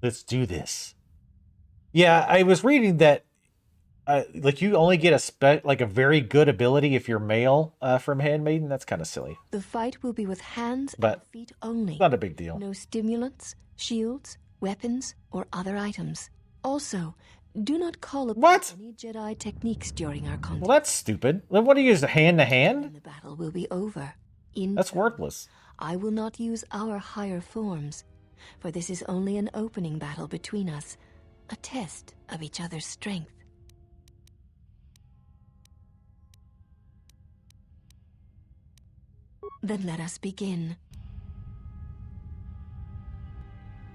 B: Let's do this. Yeah, I was reading that like you only get a very good ability if you're male from Handmaiden. That's kind of silly.
I: The fight will be with hands
B: But
I: and feet only.
B: Not a big deal.
I: No stimulants, shields, weapons, or other items. Also, do not call upon any Jedi techniques during our conflict.
B: Well, that's stupid. Then what do you use, hand to hand?
I: The battle will be over.
B: That's worthless.
I: I will not use our higher forms, for this is only an opening battle between us, a test of each other's strength. Then let us begin.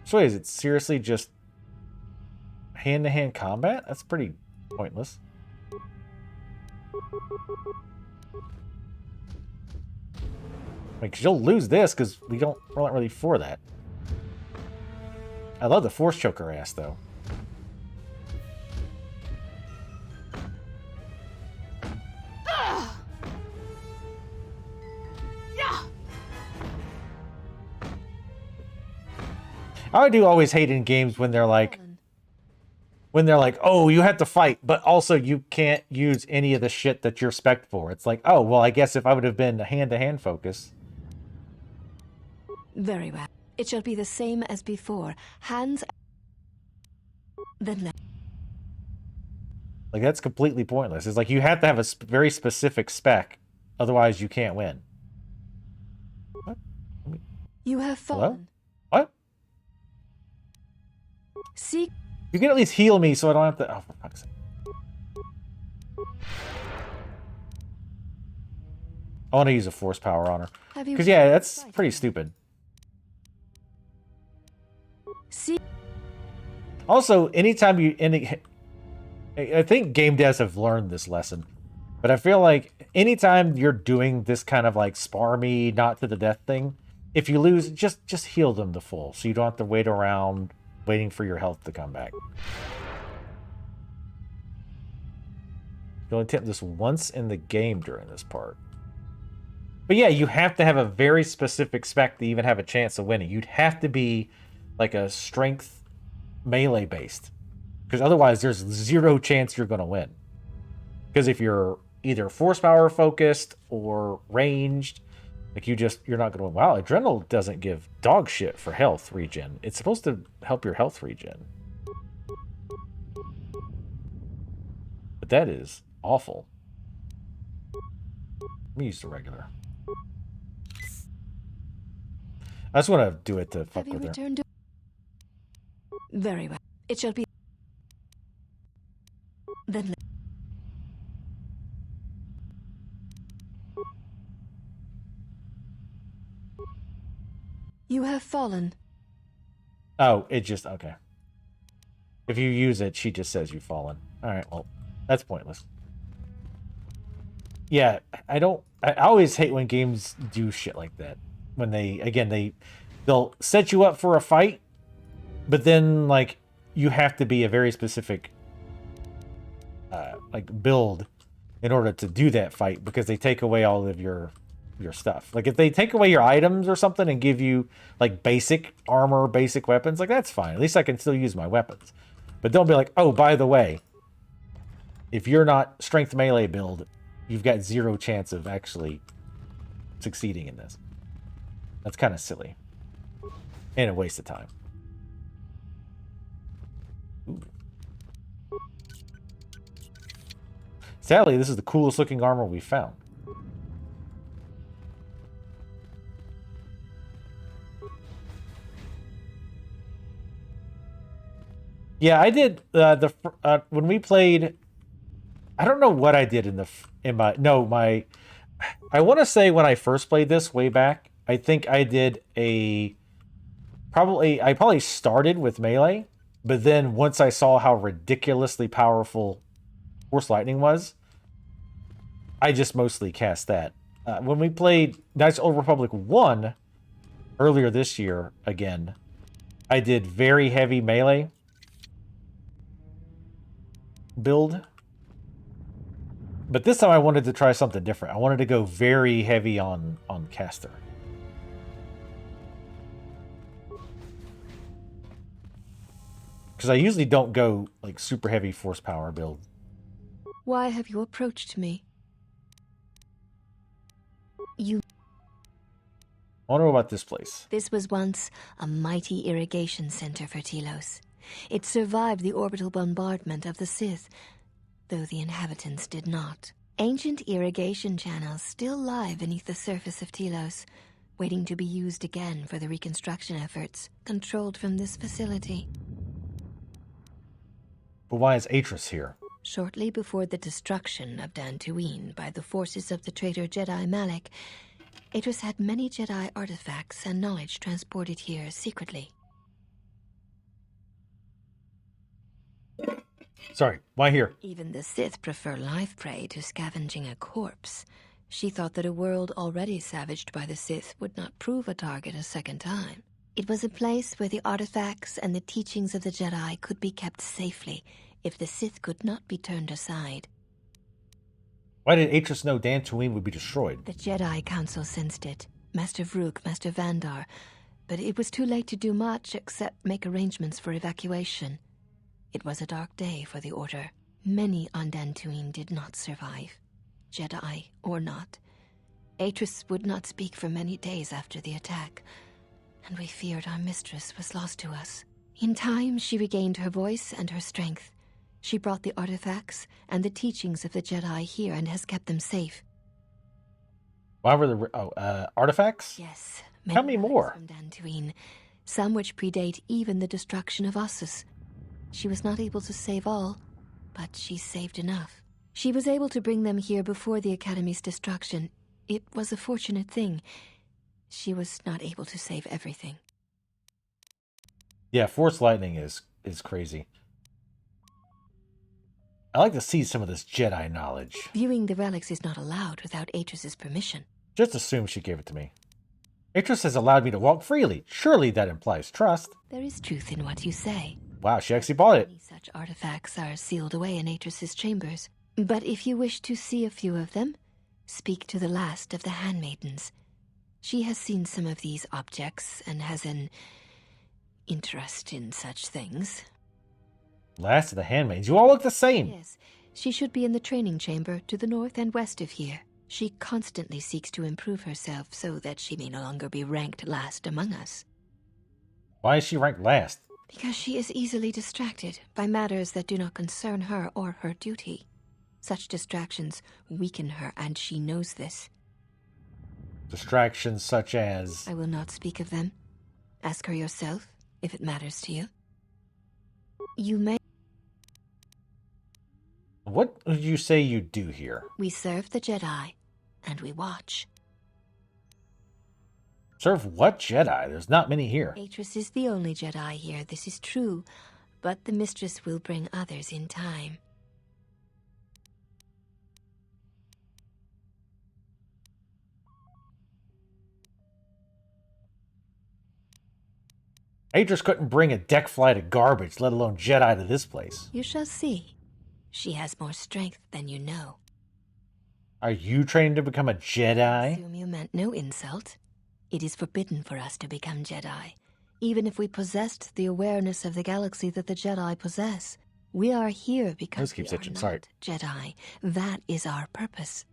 B: So is it seriously just hand-to-hand combat? That's pretty pointless. Like, you'll lose this because we're not really for that. I love the force choker ass though. I do always hate in games when they're like, oh, you have to fight, but also you can't use any of the shit that you're spec'd for. It's like, oh, well, I guess if I would have been a hand-to-hand focus.
I: Very well. It shall be the same as before. Hands. Then let.
B: Like, that's completely pointless. It's like you have to have a very specific spec, otherwise you can't win. What?
I: You have fallen.
B: Hello? What?
I: Seek.
B: You can at least heal me so I don't have to... Oh, for fuck's sake. I want to use a force power on her. Because, yeah, that's pretty stupid.
I: See.
B: Also, anytime you... I think game devs have learned this lesson. But I feel like anytime you're doing this kind of like spar me, not to the death thing, if you lose, just heal them to full. So you don't have to wait around waiting for your health to come back. You only attempt this once in the game during this part. But yeah, you have to have a very specific spec to even have a chance of winning. You'd have to be like a strength melee based. Because otherwise there's zero chance you're going to win. Because if you're either force power focused or ranged, like you're not going to win. Wow, Adrenal doesn't give dog shit for health regen. It's supposed to help your health regen. But that is awful. Let me use the regular. I just want to do it to fuck with her.
I: Very well. It shall be. Then. You have fallen.
B: Oh, it just... Okay. If you use it, she just says you've fallen. Alright, well, that's pointless. Yeah, I always hate when games do shit like that. When they'll set you up for a fight, but then, like, you have to be a very specific, build in order to do that fight, because they take away all of your stuff. Like, if they take away your items or something and give you, like, basic armor, basic weapons, like, that's fine. At least I can still use my weapons. But don't be like, oh, by the way, if you're not strength melee build, you've got zero chance of actually succeeding in this. That's kind of silly. And a waste of time. Ooh. Sadly, this is the coolest looking armor we found. Yeah, I did when we played. I don't know what I did my. I want to say when I first played this way back, I think I did I probably started with melee, but then once I saw how ridiculously powerful Force Lightning was, I just mostly cast that. When we played Knights of the Old Republic 1 earlier this year again, I did very heavy melee build. But this time I wanted to try something different. I wanted to go very heavy on caster. Because I usually don't go like super heavy force power build.
I: Why have you approached me?
B: I want to know about this place.
I: This was once a mighty irrigation center for Telos. It survived the orbital bombardment of the Sith, though the inhabitants did not. Ancient irrigation channels still lie beneath the surface of Telos, waiting to be used again for the reconstruction efforts controlled from this facility.
B: But why is Atris here?
I: Shortly before the destruction of Dantooine by the forces of the traitor Jedi Malak, Atris had many Jedi artifacts and knowledge transported here secretly.
B: Sorry, why here?
I: Even the Sith prefer live prey to scavenging a corpse. She thought that a world already savaged by the Sith would not prove a target a second time. It was a place where the artifacts and the teachings of the Jedi could be kept safely if the Sith could not be turned aside.
B: Why did Atris know Dantooine would be destroyed?
I: The Jedi Council sensed it. Master Vrook, Master Vandar. But it was too late to do much except make arrangements for evacuation. It was a dark day for the Order. Many on Dantooine did not survive, Jedi or not. Atris would not speak for many days after the attack, and we feared our mistress was lost to us. In time, she regained her voice and her strength. She brought the artifacts and the teachings of the Jedi here and has kept them safe.
B: Why were the artifacts?
I: Yes.
B: Tell me more.
I: From Dantooine, some which predate even the destruction of Ossus. She was not able to save all, but she saved enough. She was able to bring them here before the Academy's destruction. It was a fortunate thing. She was not able to save everything.
B: Yeah, Force Lightning is crazy. I like to see some of this Jedi knowledge.
I: Viewing the relics is not allowed without Atris's permission.
B: Just assume she gave it to me. Atris has allowed me to walk freely. Surely that implies trust.
I: There is truth in what you say.
B: Wow, she actually bought it.
I: Many such artifacts are sealed away in Atris's chambers. But if you wish to see a few of them, speak to the last of the handmaidens. She has seen some of these objects and has an interest in such things.
B: Last of the handmaids. You all look the same.
I: Yes, she should be in the training chamber to the north and west of here. She constantly seeks to improve herself so that she may no longer be ranked last among us.
B: Why is she ranked last?
I: Because she is easily distracted by matters that do not concern her or her duty. Such distractions weaken her, and she knows this.
B: Distractions such as...
I: I will not speak of them. Ask her yourself, if it matters to you. You may...
B: What would you say you do here?
I: We serve the Jedi, and we watch.
B: Serve what Jedi? There's not many here.
I: Atris is the only Jedi here, this is true, but the mistress will bring others in time.
B: Atris couldn't bring a deck flight of garbage, let alone Jedi, to this place.
I: You shall see. She has more strength than you know.
B: Are you training to become a Jedi?
I: I assume you meant no insult. It is forbidden for us to become Jedi, even if we possessed the awareness of the galaxy that the Jedi possess. We are here because we are not Jedi. That is our purpose.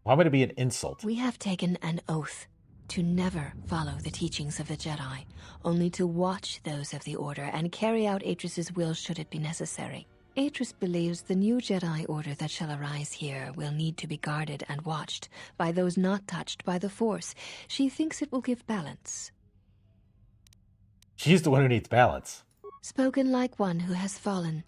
B: Why would it be an insult?
I: We have taken an oath to never follow the teachings of the Jedi, only to watch those of the Order and carry out Atris's will should it be necessary. Atris believes the new Jedi Order that shall arise here will need to be guarded and watched by those not touched by the Force. She thinks it will give balance.
B: She's the one who needs balance.
I: Spoken like one who has fallen.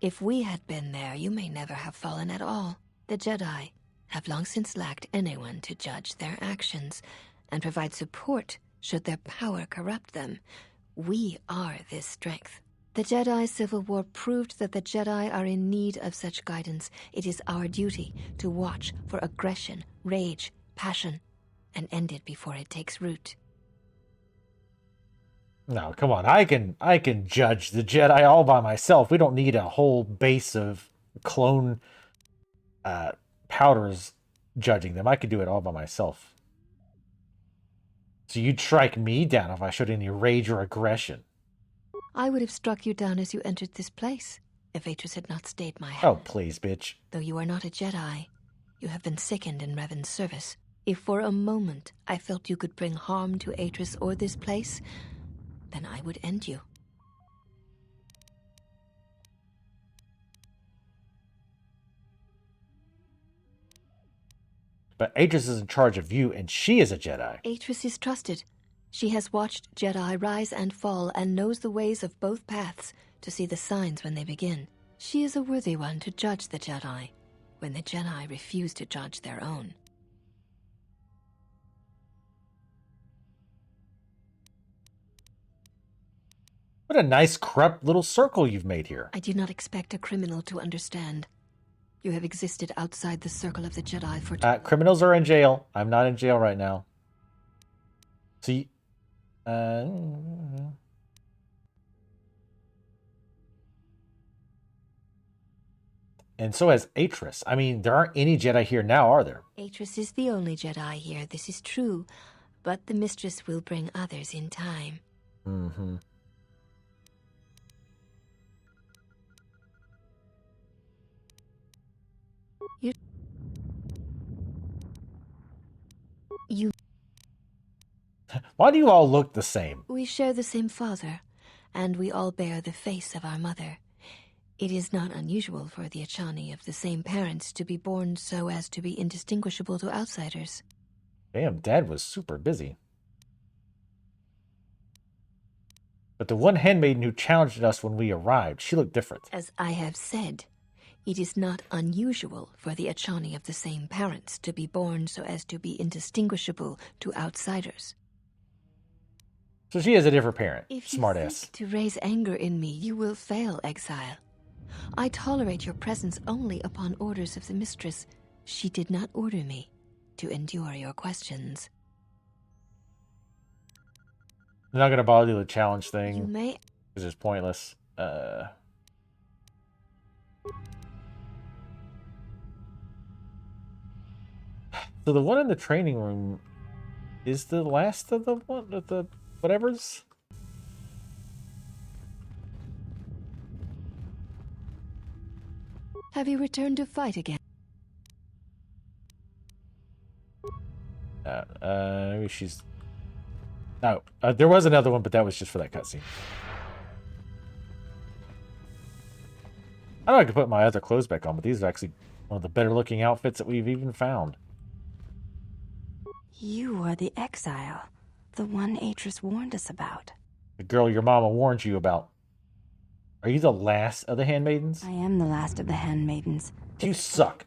I: If we had been there, you may never have fallen at all. The Jedi have long since lacked anyone to judge their actions and provide support should their power corrupt them. We are this strength. The Jedi Civil War proved that the Jedi are in need of such guidance. It is our duty to watch for aggression, rage, passion, and end it before it takes root.
B: No, come on. I can judge the Jedi all by myself. We don't need a whole base of clone powders judging them. I could do it all by myself. So you'd strike me down if I showed any rage or aggression.
I: I would have struck you down as you entered this place, if Atris had not stayed my hand.
B: Oh, please, bitch.
I: Though you are not a Jedi, you have been sickened in Revan's service. If for a moment I felt you could bring harm to Atris or this place, then I would end you.
B: But Atris is in charge of you, and she is a Jedi.
I: Atris is trusted. She has watched Jedi rise and fall and knows the ways of both paths to see the signs when they begin. She is a worthy one to judge the Jedi when the Jedi refuse to judge their own.
B: What a nice, corrupt little circle you've made here.
I: I do not expect a criminal to understand. You have existed outside the circle of the Jedi for...
B: Criminals are in jail. I'm not in jail right now. See... And so has Atris. I mean, there aren't any Jedi here now, are there?
I: Atris is the only Jedi here, this is true. But the Mistress will bring others in time.
B: Mm-hmm.
I: You...
B: Why do you all look the same?
I: We share the same father, and we all bear the face of our mother. It is not unusual for the Achani of the same parents to be born so as to be indistinguishable to outsiders.
B: Damn, Dad was super busy. But the one handmaiden who challenged us when we arrived, she looked different.
I: As I have said, it is not unusual for the Achani of the same parents to be born so as to be indistinguishable to outsiders.
B: So she has a different parent.
I: If you
B: Smartass.
I: seek to raise anger in me, you will fail, exile. I tolerate your presence only upon orders of the Mistress. She did not order me to endure your questions.
B: I'm not going to bother you with the challenge thing.
I: You may...
B: Because it's pointless. So the one in the training room is the last of the one of the whatevers?
I: Have you returned to fight again?
B: Maybe she's... No, there was another one, but that was just for that cutscene. I know I could put my other clothes back on, but these are actually one of the better looking outfits that we've even found.
F: You are the exile, the one Atris warned us about.
B: The girl your mama warned you about. Are you the last of the handmaidens?
F: I am the last of the handmaidens.
B: You suck.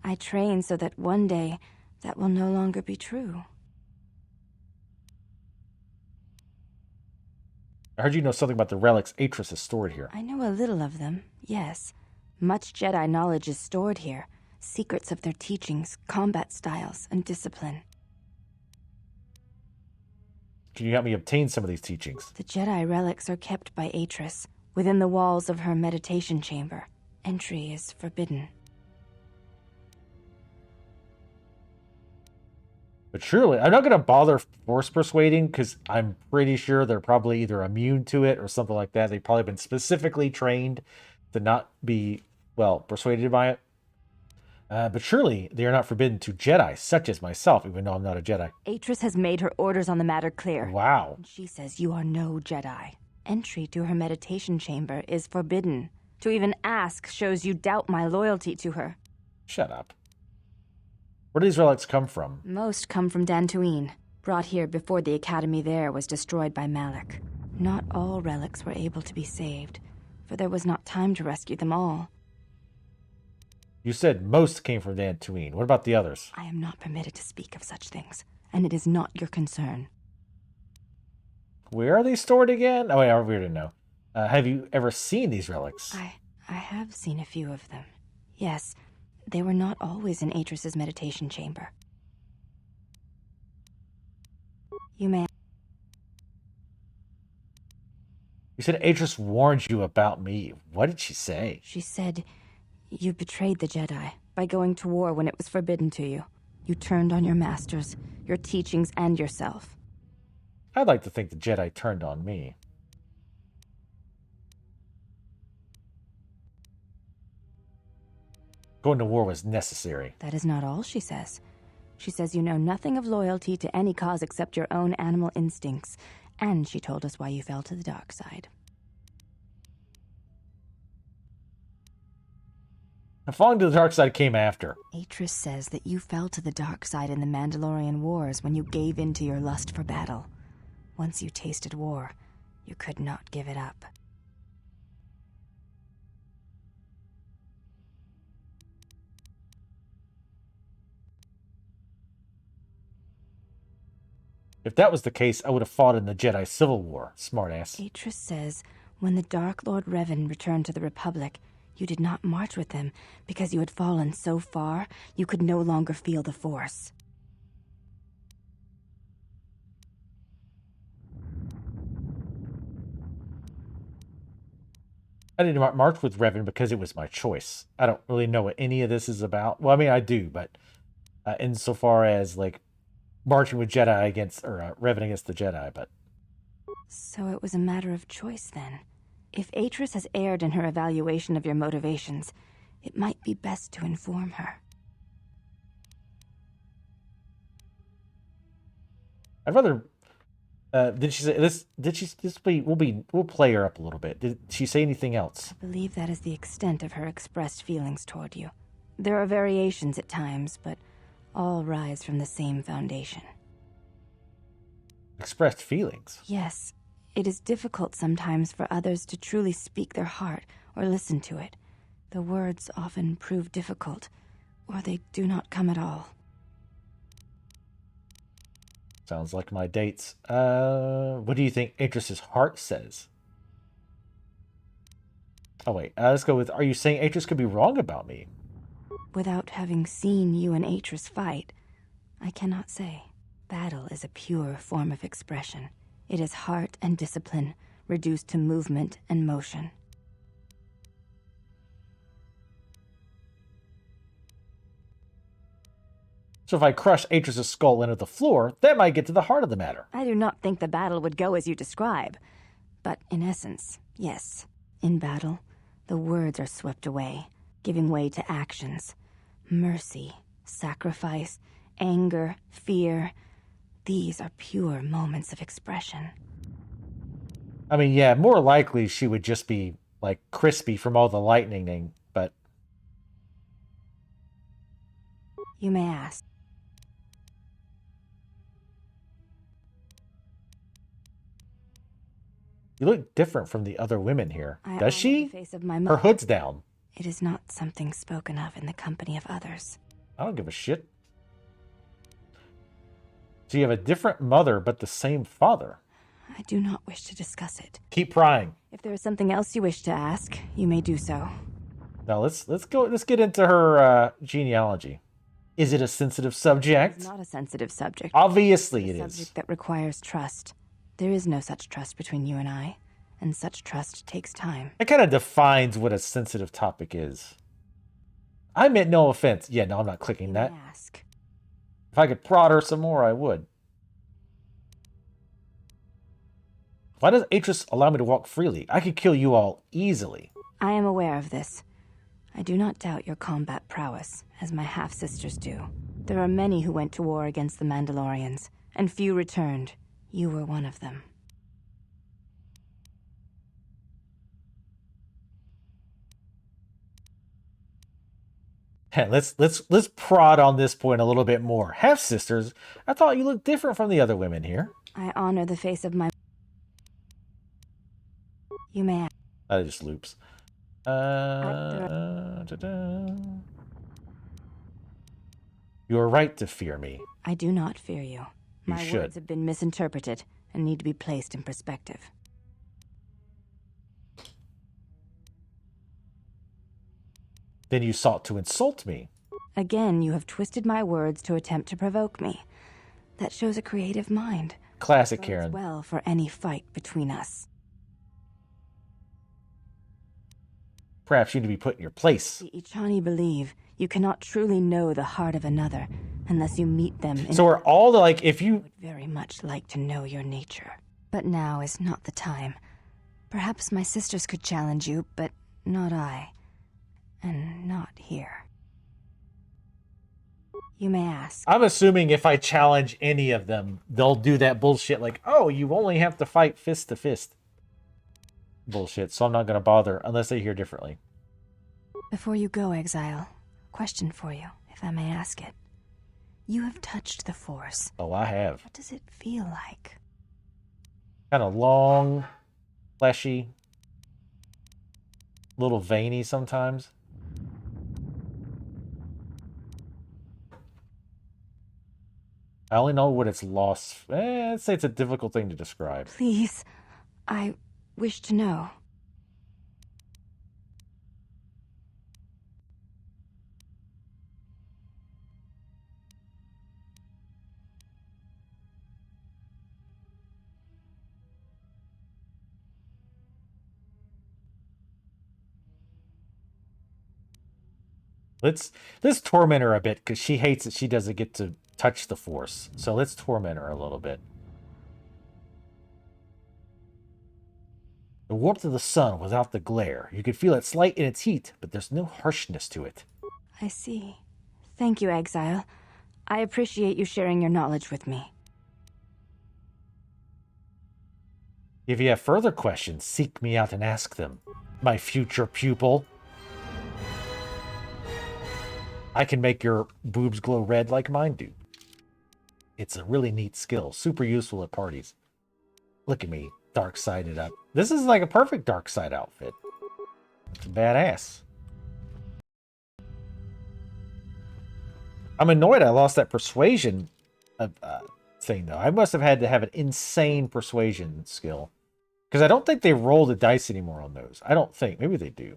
F: I train so that one day that will no longer be true.
B: I heard you know something about the relics Atris has stored here.
F: I know a little of them, yes. Much Jedi knowledge is stored here. Secrets of their teachings, combat styles, and discipline.
B: Can you help me obtain some of these teachings?
F: The Jedi Relics are kept by Atris, within the walls of her meditation chamber. Entry is forbidden.
B: But surely, I'm not going to bother force persuading, because I'm pretty sure they're probably either immune to it or something like that. They've probably been specifically trained to not be, well, persuaded by it. But surely they are not forbidden to Jedi, such as myself, even though I'm not a Jedi.
F: Atris has made her orders on the matter clear.
B: Wow.
F: She says you are no Jedi. Entry to her meditation chamber is forbidden. To even ask shows you doubt my loyalty to her.
B: Shut up. Where do these relics come from?
F: Most come from Dantooine, brought here before the academy there was destroyed by Malak. Not all relics were able to be saved, for there was not time to rescue them all.
B: You said most came from Dantooine. What about the others?
F: I am not permitted to speak of such things, and it is not your concern.
B: Where are they stored again? Oh, wait, we already know. Have you ever seen these relics?
F: I have seen a few of them. Yes, they were not always in Atris's meditation chamber. You may...
B: You said Atris warned you about me. What did she say?
F: She said, you betrayed the Jedi by going to war when it was forbidden to you. You turned on your masters, your teachings, and yourself.
B: I'd like to think the Jedi turned on me. Going to war was necessary.
F: That is not all she says. She says you know nothing of loyalty to any cause except your own animal instincts, and she told us why you fell to the dark side.
B: And falling to the dark side came after.
F: Atris says that you fell to the dark side in the Mandalorian Wars when you gave in to your lust for battle. Once you tasted war, you could not give it up.
B: If that was the case, I would have fought in the Jedi Civil War, smartass.
F: Atris says when the Dark Lord Revan returned to the Republic, you did not march with him because you had fallen so far you could no longer feel the Force.
B: I didn't march with Revan because it was my choice. I don't really know what any of this is about. Well, I mean, I do, but insofar as, like, marching with Jedi against, or Revan against the Jedi, but...
F: So it was a matter of choice, then. If Atris has erred in her evaluation of your motivations, it might be best to inform her.
B: I'd rather... did she say this? Did she? We'll play her up a little bit. Did she say anything else?
F: I believe that is the extent of her expressed feelings toward you. There are variations at times, but all rise from the same foundation.
B: Expressed feelings?
F: Yes. It is difficult sometimes for others to truly speak their heart or listen to it. The words often prove difficult, or they do not come at all.
B: Sounds like my dates. What do you think Atris's heart says? Oh, wait. Let's go with, are you saying Atris could be wrong about me?
F: Without having seen you and Atris fight, I cannot say. Battle is a pure form of expression. It is heart and discipline, reduced to movement and motion.
B: So if I crush Atris's skull into the floor, that might get to the heart of the matter.
F: I do not think the battle would go as you describe. But in essence, yes. In battle, the words are swept away, giving way to actions. Mercy, sacrifice, anger, fear. These are pure moments of expression.
B: I mean, yeah, more likely she would just be, like, crispy from all the lightning, but...
F: You may ask.
B: You look different from the other women here. Does she?
F: The face of my
B: Her hood's down.
F: It is not something spoken of in the company of others.
B: I don't give a shit. So you have a different mother, but the same father.
F: I do not wish to discuss it.
B: Keep prying.
F: If there is something else you wish to ask, you may do so.
B: Now let's get into her genealogy. Is it a sensitive subject?
F: It's not a sensitive subject.
B: Obviously it
F: is. A subject that requires trust. There is no such trust between you and I, and such trust takes time.
B: It kind of defines what a sensitive topic is. I meant no offense. Yeah, no, I'm not clicking that.
F: Ask.
B: If I could prod her some more, I would. Why does Atris allow me to walk freely? I could kill you all easily.
F: I am aware of this. I do not doubt your combat prowess, as my half-sisters do. There are many who went to war against the Mandalorians, and few returned. You were one of them.
B: Let's prod on this point a little bit more. Half sisters, I thought you looked different from the other women here.
F: I honor the face of my... You may ask.
B: That just loops. You are right to fear me.
F: I do not fear you.
B: You
F: My
B: should.
F: words have been misinterpreted and need to be placed in perspective.
B: Then you sought to insult me.
F: Again, you have twisted my words to attempt to provoke me. That shows a creative mind.
B: Classic
F: Bodes
B: Kha'Ryn.
F: well for any fight between us.
B: Perhaps you need to be put in your place.
F: The Ichani believe you cannot truly know the heart of another unless you meet them in...
B: So are all the, like, if you...
F: I would very much like to know your nature. But now is not the time. Perhaps my sisters could challenge you, but not I. And not here. You may ask.
B: I'm assuming if I challenge any of them, they'll do that bullshit like, oh, you only have to fight fist to fist. Bullshit, so I'm not going to bother unless they hear differently.
F: Before you go, Exile, question for you, if I may ask it. You have touched the Force.
B: Oh, I have.
F: What does it feel like?
B: Kind of long, fleshy, little veiny sometimes. I only know what it's lost. I'd say it's a difficult thing to describe.
F: Please, I wish to know.
B: Let's torment her a bit because she hates that she doesn't get to touch the Force. So let's torment her a little bit. The warmth of the sun without the glare. You can feel it's light in its heat, but there's no harshness to it.
F: I see. Thank you, Exile. I appreciate you sharing your knowledge with me.
B: If you have further questions, seek me out and ask them. My future pupil. I can make your boobs glow red like mine do. It's a really neat skill, super useful at parties. Look at me, dark-sided up. This is like a perfect dark side outfit. It's badass. I'm annoyed I lost that persuasion thing, though. I must have had to have an insane persuasion skill. Because I don't think they roll the dice anymore on those. I don't think. Maybe they do.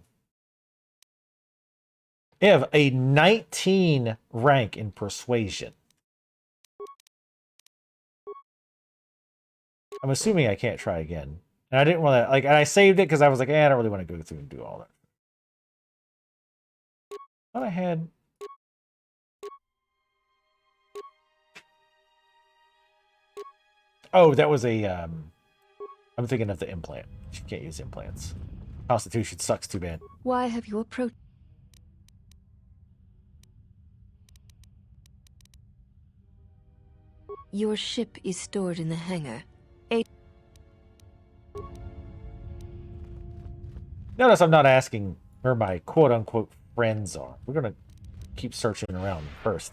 B: They have a 19 rank in persuasion. I'm assuming I can't try again. And I didn't want to, like, and I saved it because I was like, I don't really want to go through and do all that. I thought I had... Oh, that was a, I'm thinking of the implant. You can't use implants. Constitution sucks too bad.
I: Why have you approached? Your ship is stored in the hangar.
B: Notice I'm not asking where my quote-unquote friends are. We're going to keep searching around first.